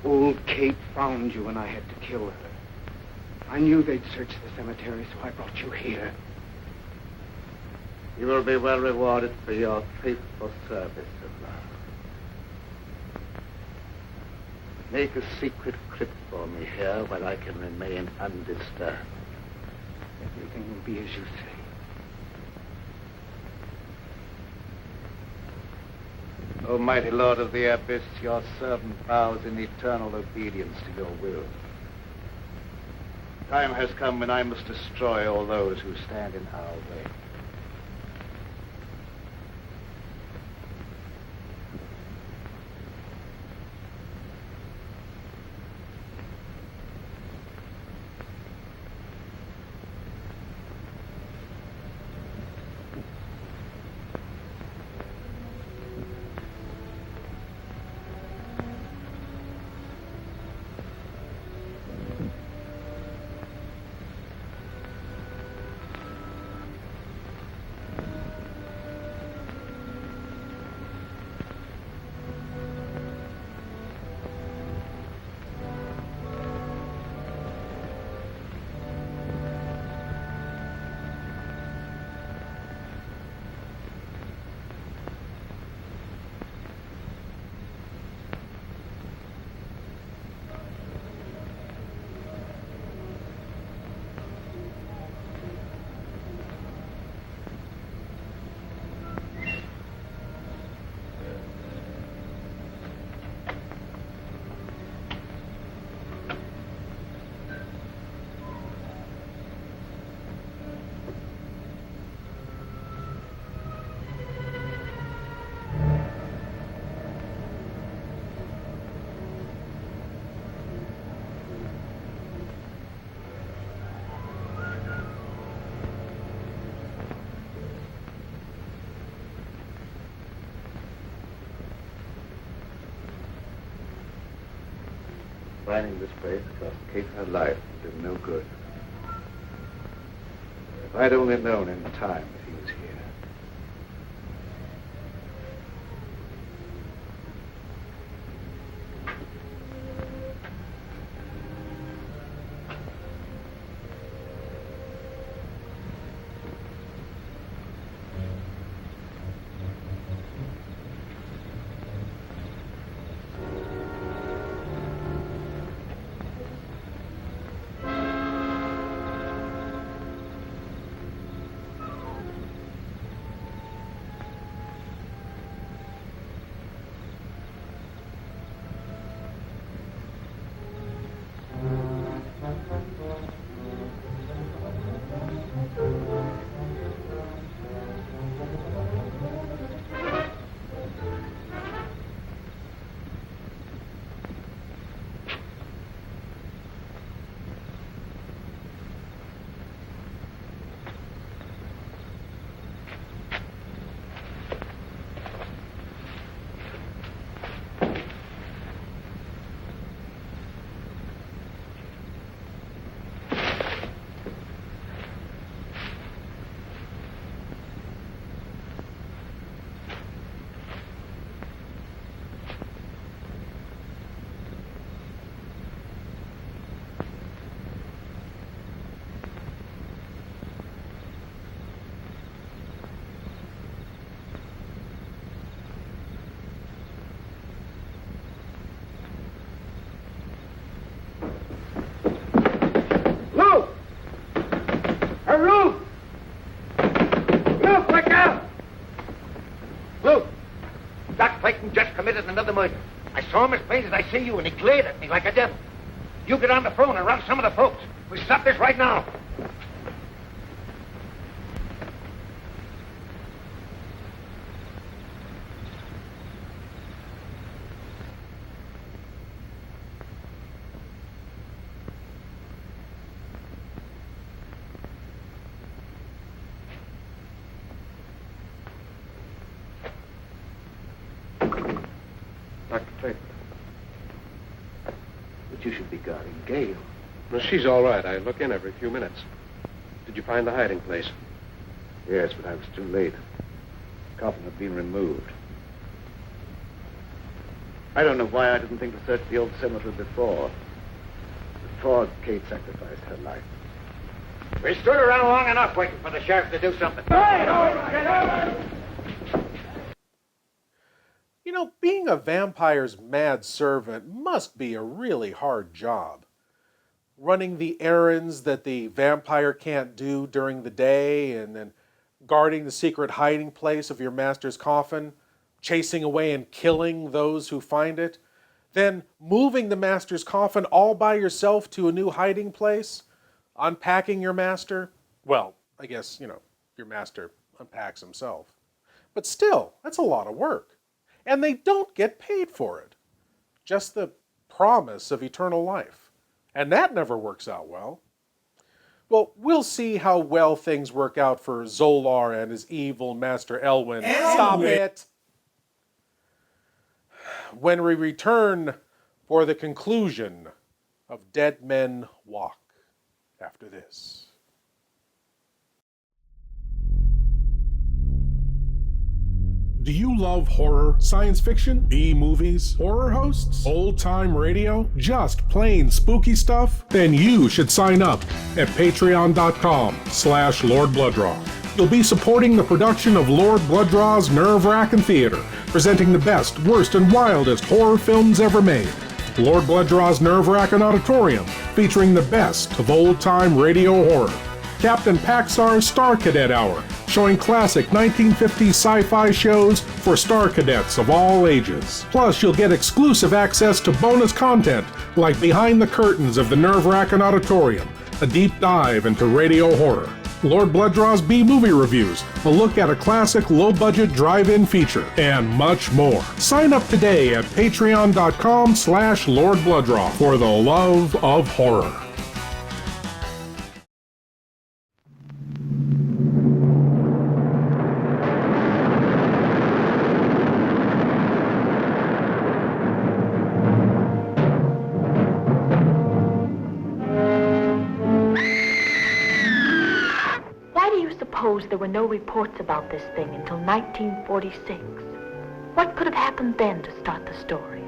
Old Kate found you and I had to kill her. I knew they'd search the cemetery, so I brought you here. You will be well rewarded for your faithful service of love. Make a secret crypt for me here where I can remain undisturbed. Everything will be as you say. O mighty Lord of the Abyss, your servant vows in eternal obedience to your will. Time has come when I must destroy all those who stand in our way. Finding this place cost Kate her life and did no good. If I'd only known in time that he was here. Just committed another murder. I saw him as plain as I see you, and he glared at me like a devil. You get on the phone and run some of the folks. We stop this right now. But you should be guarding Gail. Well, she's all right. I look in every few minutes. Did you find the hiding place? Yes, but I was too late. The coffin had been removed. I don't know why I didn't think to search the old cemetery before Kate sacrificed her life. We stood around long enough waiting for the sheriff to do something. You know, being a vampire's mad servant must be a really hard job. Running the errands that the vampire can't do during the day, and then guarding the secret hiding place of your master's coffin, chasing away and killing those who find it, then moving the master's coffin all by yourself to a new hiding place, unpacking your master. Well, I guess, your master unpacks himself. But still, that's a lot of work. And they don't get paid for it. Just the promise of eternal life. And that never works out well. Well, we'll see how well things work out for Zolar and his evil master Elwyn. Stop it! When we return for the conclusion of Dead Men Walk after this. Do you love horror, science fiction, B-movies, horror hosts, old-time radio, just plain spooky stuff? Then you should sign up at patreon.com/Lord Blood-Rah. You'll be supporting the production of Lord Blood-Rah's Wrackin Theater, presenting the best, worst, and wildest horror films ever made. Lord Blood-Rah's Wrackin Auditorium, featuring the best of old-time radio horror. Captain Paxar's Star Cadet Hour, showing classic 1950s sci-fi shows for Star Cadets of all ages. Plus, you'll get exclusive access to bonus content like Behind the Curtains of the Wrackin Auditorium, a deep dive into radio horror. Lord Blood-Rah's B-movie reviews, a look at a classic low-budget drive-in feature, and much more. Sign up today at patreon.com/Lord Blood-Rah for the love of horror. suppose there were no reports about this thing until 1946. What could have happened then to start the stories?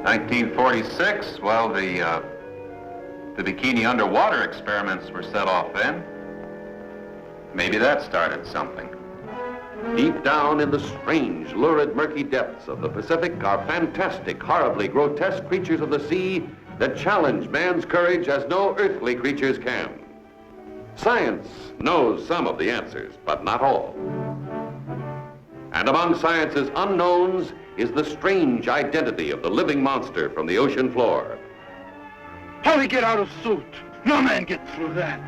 1946? Well, the bikini underwater experiments were set off then. Maybe that started something. Deep down in the strange, lurid, murky depths of the Pacific are fantastic, horribly grotesque creatures of the sea that challenge man's courage as no earthly creatures can. Science knows some of the answers, but not all. And among science's unknowns is the strange identity of the living monster from the ocean floor. How'd he get out of suit? No man gets through that.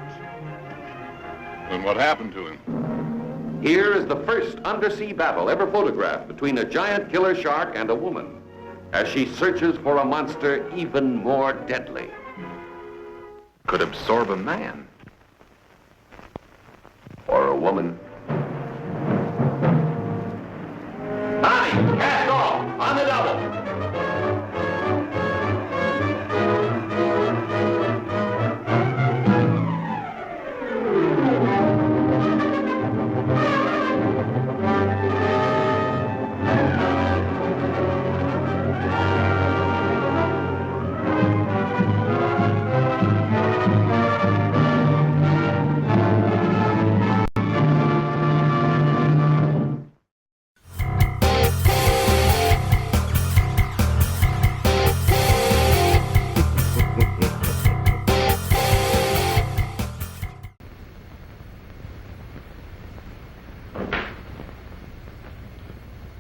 And what happened to him? Here is the first undersea battle ever photographed between a giant killer shark and a woman, as she searches for a monster even more deadly. Could absorb a man. Or a woman. Bonnie, cast off, on the double.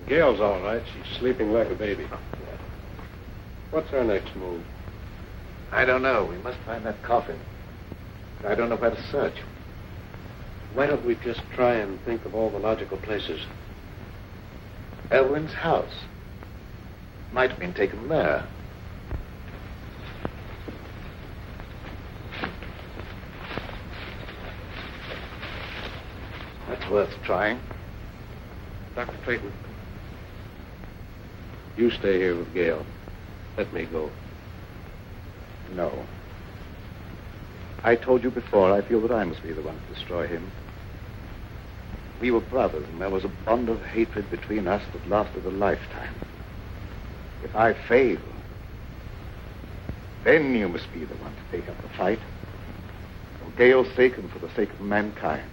Gail's all right. She's sleeping like a baby. What's our next move? I don't know. We must find that coffin. I don't know where to search. Why don't we just try and think of all the logical places? Elwyn's house. Might have been taken there. That's worth trying. Dr. Clayton, you stay here with Gail. Let me go. No. I told you before, I feel that I must be the one to destroy him. We were brothers, and there was a bond of hatred between us that lasted a lifetime. If I fail, then you must be the one to take up the fight. For Gail's sake and for the sake of mankind.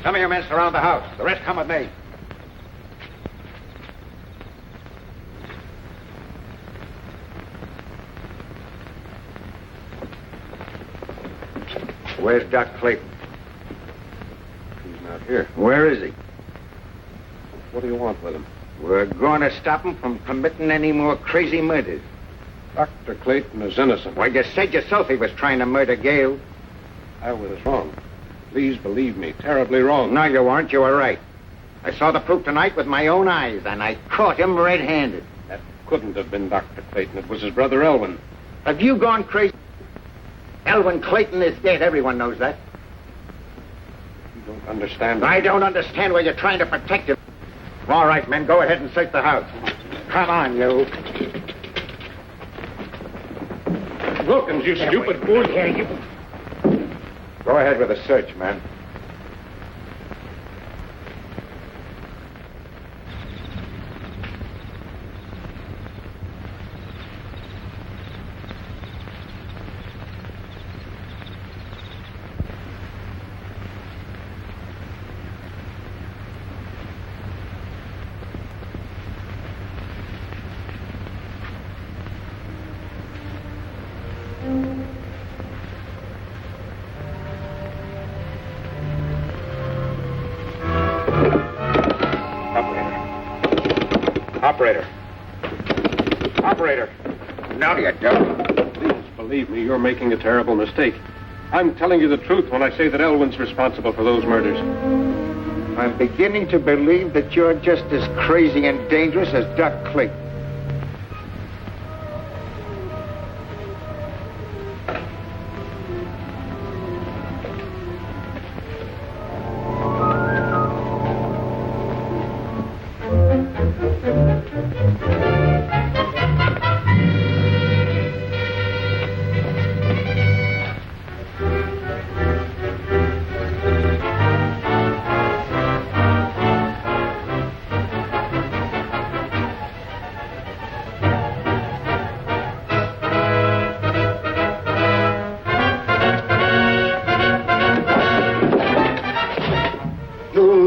Some of your men surround the house. The rest come with me. Where's Doc Clayton? He's not here. Where is he? What do you want with him? We're going to stop him from committing any more crazy murders. Dr. Clayton is innocent. Well, you said yourself he was trying to murder Gail. I was wrong. Please believe me, terribly wrong. No, you weren't. You were right. I saw the proof tonight with my own eyes, and I caught him red-handed. That couldn't have been Dr. Clayton. It was his brother Elwyn. Have you gone crazy? Elwyn Clayton is dead. Everyone knows that. You don't understand. I don't understand why you're trying to protect him. All right, men, go ahead and search the house. Come on, you. Wilkins, you stupid fool. Here, you. Go ahead with the search, man. Operator. No, you don't. Please believe me, you're making a terrible mistake. I'm telling you the truth when I say that Elwyn's responsible for those murders. I'm beginning to believe that you're just as crazy and dangerous as Doc Clayton.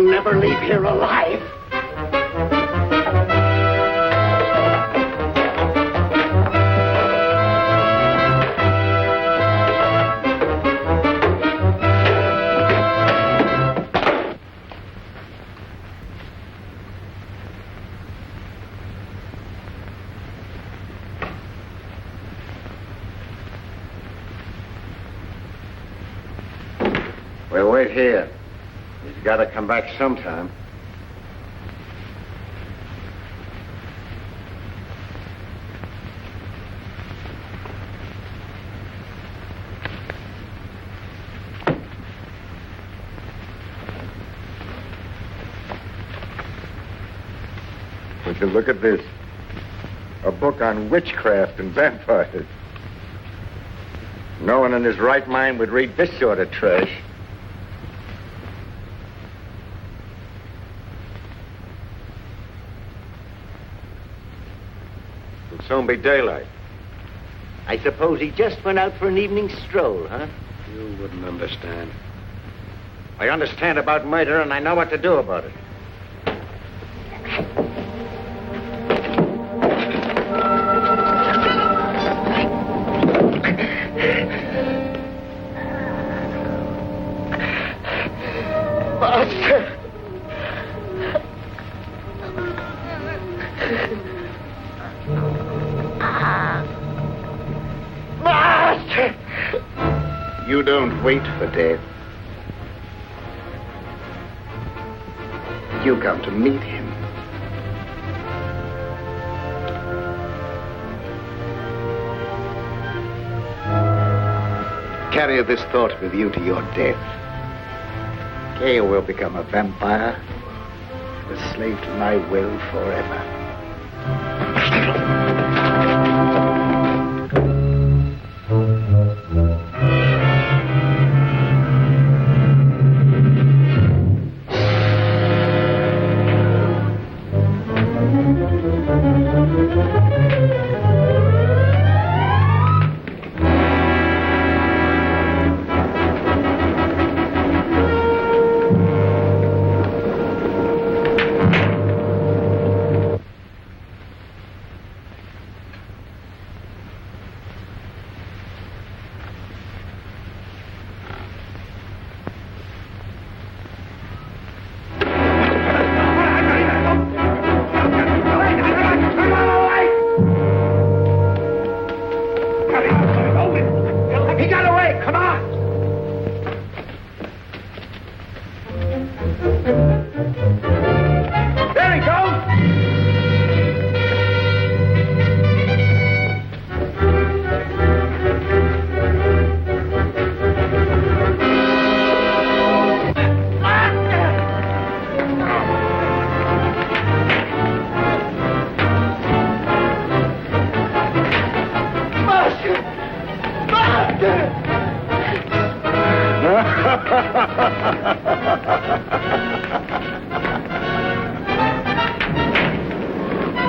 Never leave here alive. We'll wait here. He's got to come back sometime. Would you look at this? A book on witchcraft and vampires. No one in his right mind would read this sort of trash. It'll soon be daylight. I suppose he just went out for an evening stroll, huh? You wouldn't understand. I understand about murder, and I know what to do about it. You don't wait for death. You come to meet him. Carry this thought with you to your death. You will become a vampire, a slave to my will forever.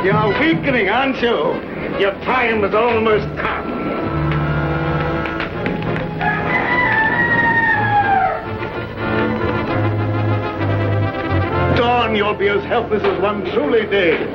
You're weakening, aren't you? Your time has almost come. Dawn, you'll be as helpless as one truly did.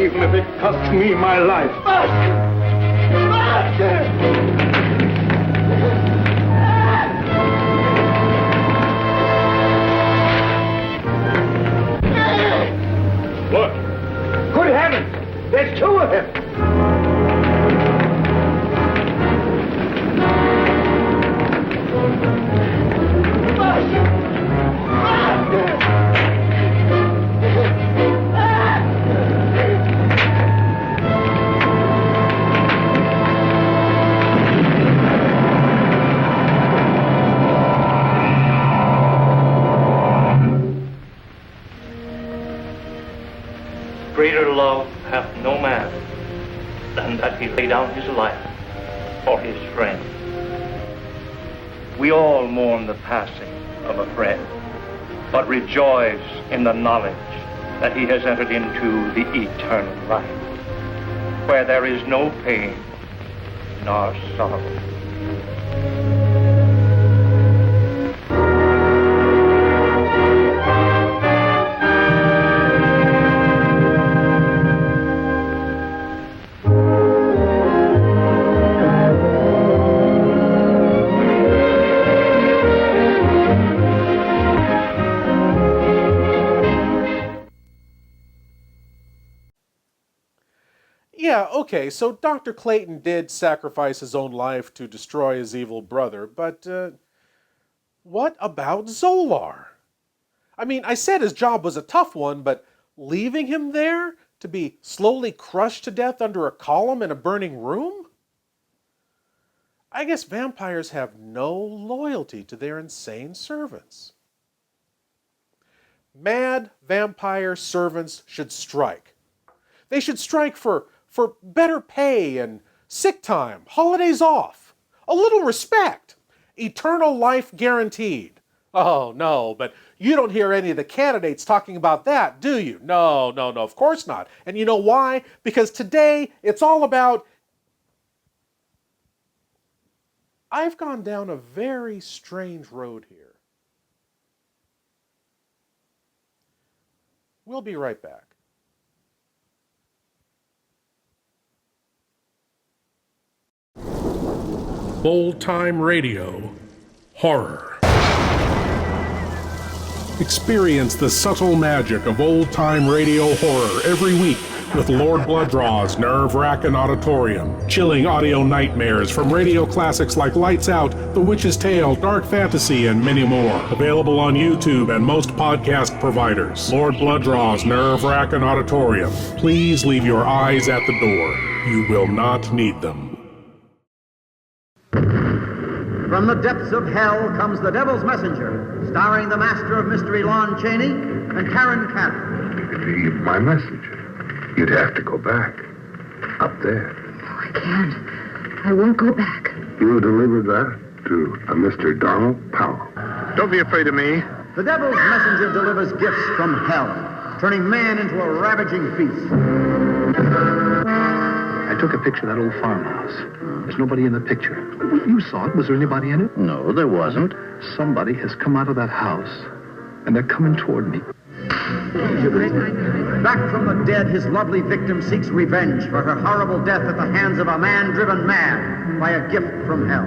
even if it costs me my life. Look! Good heavens! There's two of them! Greater love hath no man than that he lay down his life for his friend. We all mourn the passing of a friend, but rejoice in the knowledge that he has entered into the eternal life, where there is no pain nor sorrow. Yeah, okay, so Dr. Clayton did sacrifice his own life to destroy his evil brother, but what about Zolar? I mean, I said his job was a tough one, but leaving him there to be slowly crushed to death under a column in a burning room? I guess vampires have no loyalty to their insane servants. Mad vampire servants should strike. They should strike for better pay and sick time, holidays off, a little respect, eternal life guaranteed. Oh, no, but you don't hear any of the candidates talking about that, do you? No, of course not. And you know why? Because today it's all about... I've gone down a very strange road here. We'll be right back. Old Time Radio Horror. Experience the subtle magic of old-time radio horror every week with Lord Blood-Rah's nerve-wracking auditorium, chilling audio nightmares from radio classics like Lights Out, The Witch's Tale, Dark Fantasy, and many more. Available on YouTube and most podcast providers. Lord Blood-Rah's nerve-wracking auditorium. Please leave your eyes at the door. You will not need them. From the depths of hell comes The Devil's Messenger, starring the master of mystery Lon Chaney and Karen Cannon. You could leave my message. You'd have to go back. Up there. I can't. I won't go back. You delivered that to a Mr. Donald Powell. Don't be afraid of me. The Devil's Messenger delivers gifts from hell, turning man into a ravaging beast. I took a picture of that old farmhouse. There's nobody in the picture. You saw it. Was there anybody in it? No, there wasn't. Somebody has come out of that house, and they're coming toward me. Back from the dead, his lovely victim seeks revenge for her horrible death at the hands of a man driven mad by a gift from hell.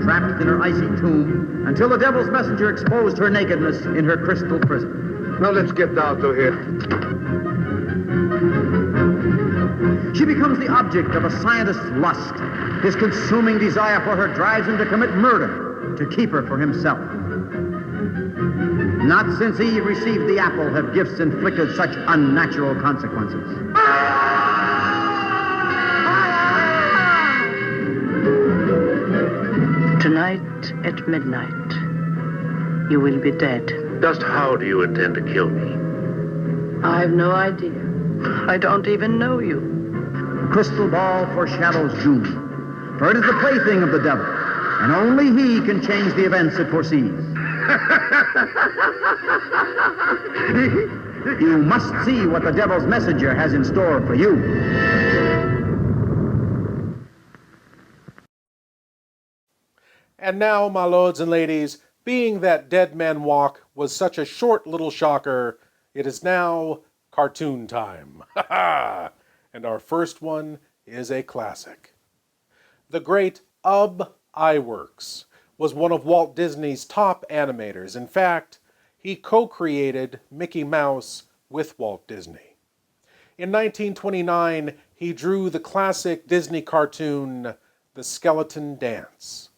Trapped in her icy tomb until the Devil's Messenger exposed her nakedness in her crystal prison. Now let's get down to here. She becomes the object of a scientist's lust. His consuming desire for her drives him to commit murder to keep her for himself. Not since Eve received the apple have gifts inflicted such unnatural consequences. Tonight at midnight, you will be dead. Just how do you intend to kill me? I've no idea. I don't even know you. The crystal ball foreshadows doom, for it is the plaything of the devil, and only he can change the events it foresees. You must see what the Devil's Messenger has in store for you. And now, my lords and ladies, being that Dead Man Walk was such a short little shocker, it is now cartoon time. And our first one is a classic. The great Ub Iwerks was one of Walt Disney's top animators. In fact, he co-created Mickey Mouse with Walt Disney. In 1929, he drew the classic Disney cartoon, The Skeleton Dance.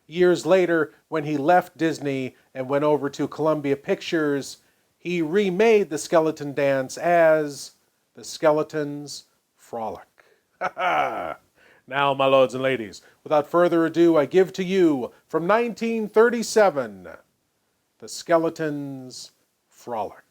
Years later, when he left Disney and went over to Columbia Pictures, he remade The Skeleton Dance as The Skeleton's Frolic. Now, my lords and ladies, without further ado, I give to you, from 1937, The Skeleton's Frolic.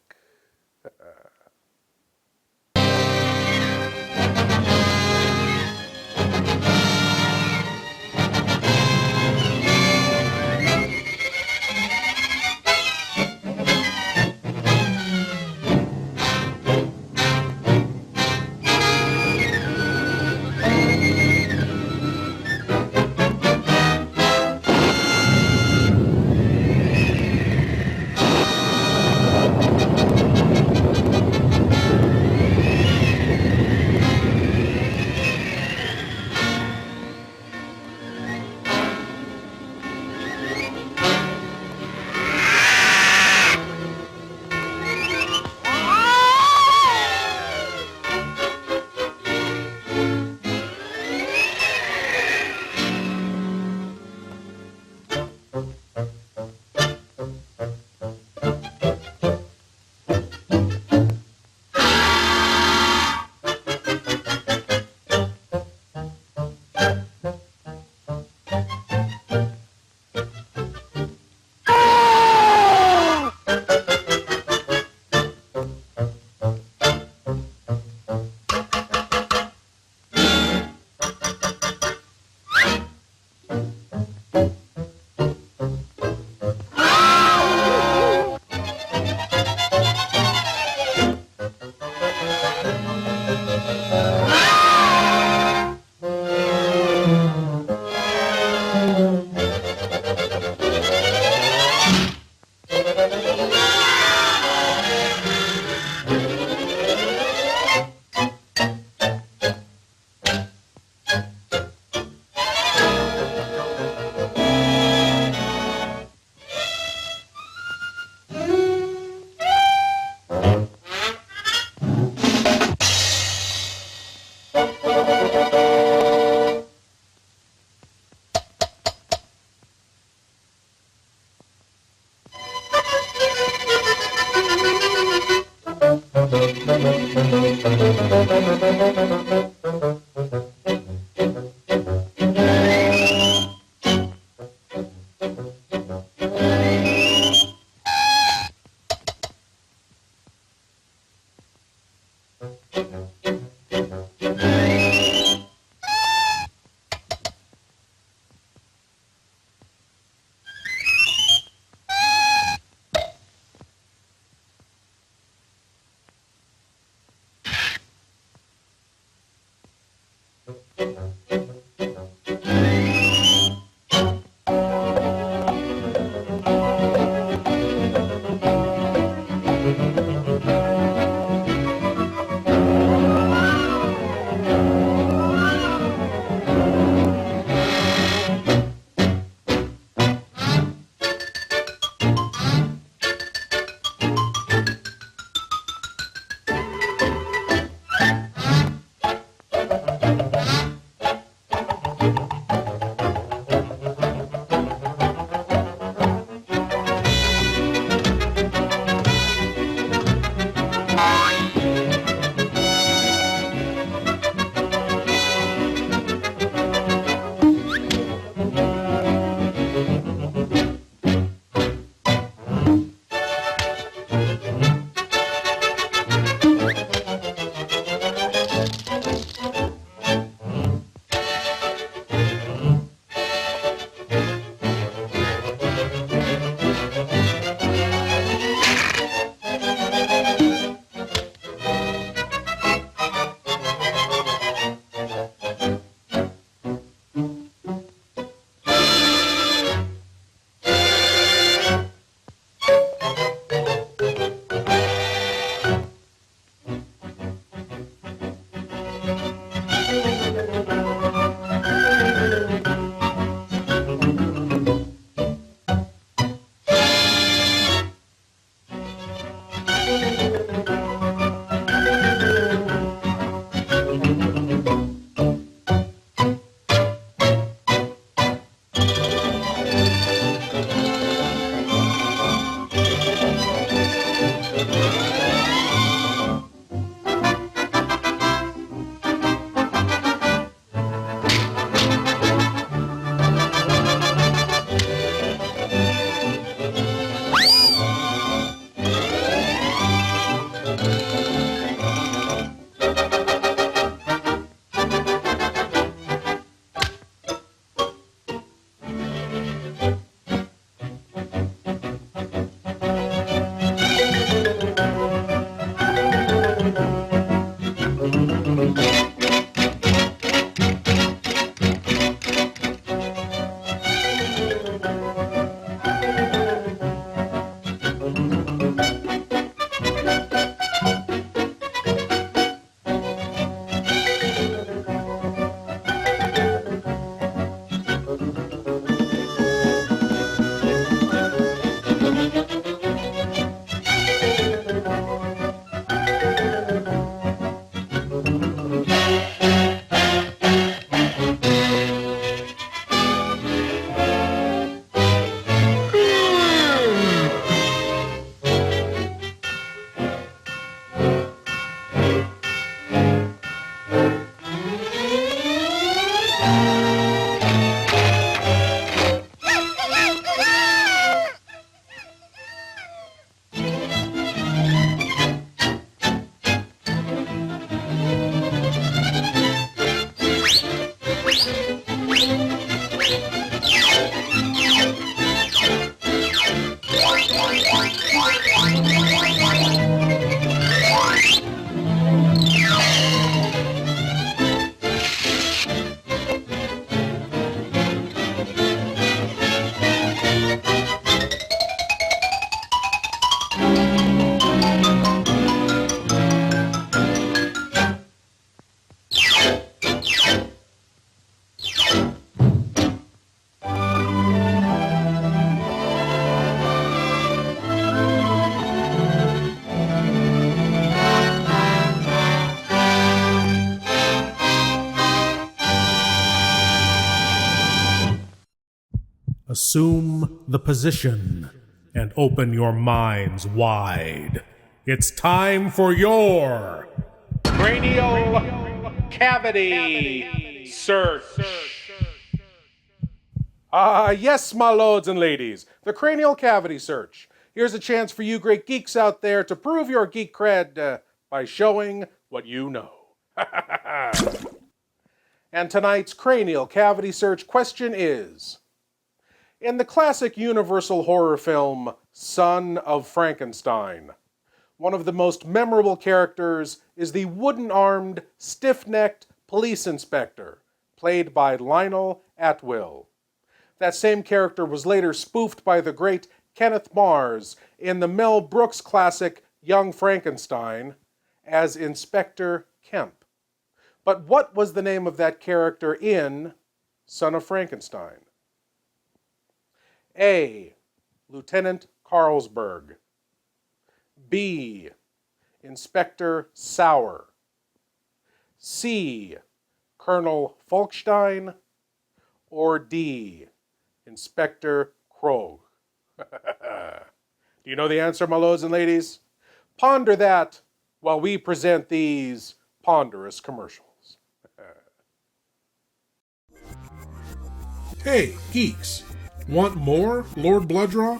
Assume the position and open your minds wide. It's time for your Cranial Cavity Search. Yes, my lords and ladies, the Cranial Cavity Search. Here's a chance for you great geeks out there to prove your geek cred by showing what you know. And tonight's Cranial Cavity Search question is, in the classic Universal horror film Son of Frankenstein, one of the most memorable characters is the wooden-armed, stiff-necked police inspector, played by Lionel Atwill. That same character was later spoofed by the great Kenneth Mars in the Mel Brooks classic Young Frankenstein as Inspector Kemp. But what was the name of that character in Son of Frankenstein? A. Lieutenant Carlsberg. B. Inspector Sauer. C. Colonel Falkstein. Or D. Inspector Krogh. Do you know the answer, my lords and ladies? Ponder that while we present these ponderous commercials. Hey, geeks! Want more Lord Blood-Rah?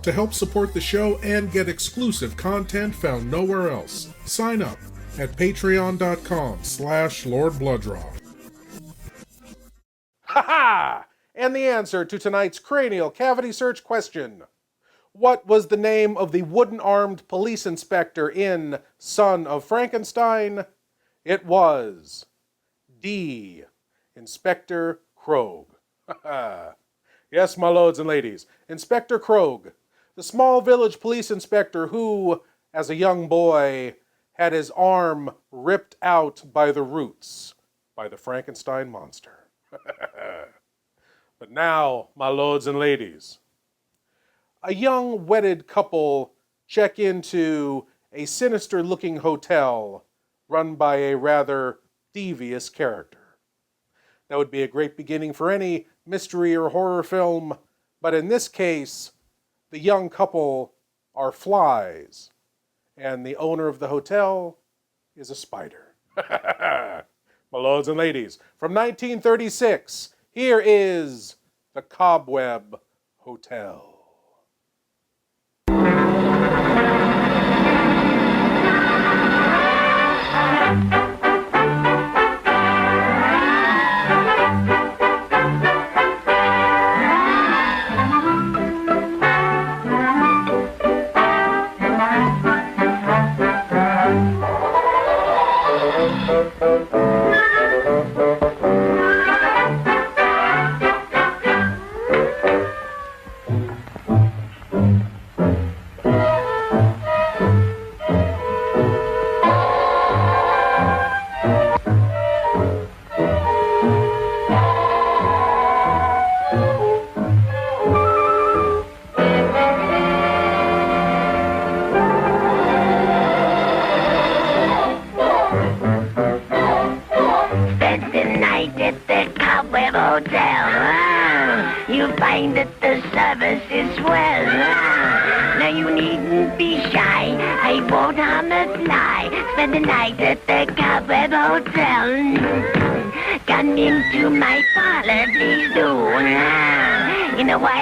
To help support the show and get exclusive content found nowhere else, sign up at patreon.com/Lord Blood-Rah. Ha-ha! And the answer to tonight's Cranial Cavity Search question. What was the name of the wooden-armed police inspector in Son of Frankenstein? It was D. Inspector Krogh. Yes, my lords and ladies, Inspector Krogh, the small village police inspector who, as a young boy, had his arm ripped out by the roots by the Frankenstein monster. But now, my lords and ladies, a young wedded couple check into a sinister-looking hotel run by a rather devious character. That would be a great beginning for any mystery or horror film, but in this case, the young couple are flies, and the owner of the hotel is a spider. My lords and ladies, from 1936, here is The Cobweb Hotel.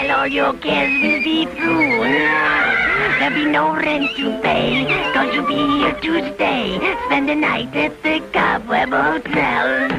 All your cares will be through. There'll be no rent to pay, 'cause you'll be here to stay. Spend the night at the Cobweb Hotel.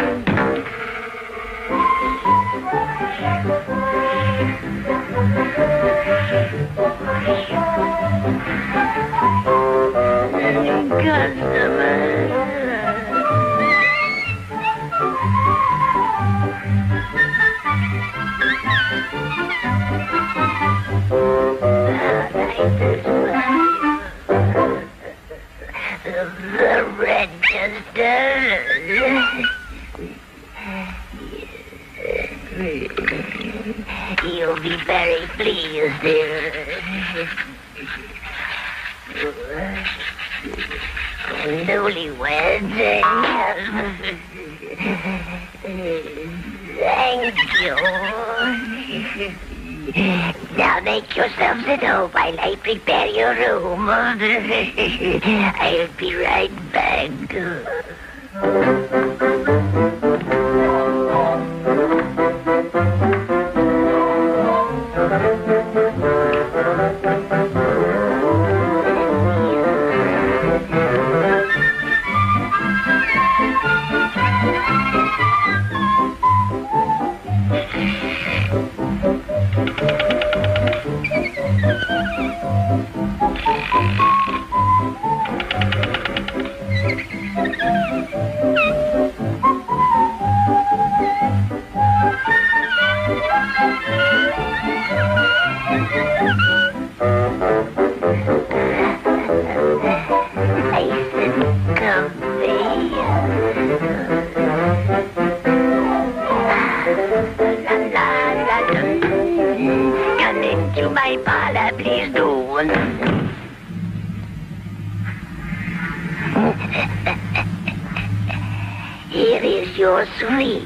The register. You'll be very pleased. Newlyweds. Thank you. Now make yourselves at home while I prepare your room. I'll be right back. Here is your sweet.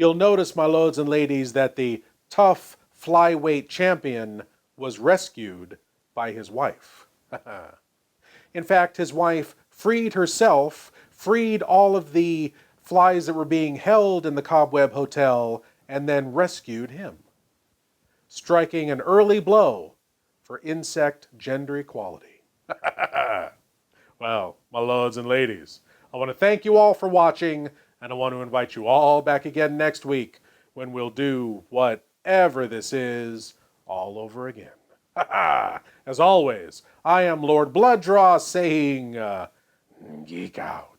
You'll notice, my lords and ladies, that the tough flyweight champion was rescued by his wife. In fact, his wife freed herself, freed all of the flies that were being held in the Cobweb Hotel, and then rescued him, striking an early blow for insect gender equality. Well, my lords and ladies, I want to thank you all for watching, and I want to invite you all back again next week when we'll do whatever this is all over again. As always, I am Lord Blood-Rah saying, geek out.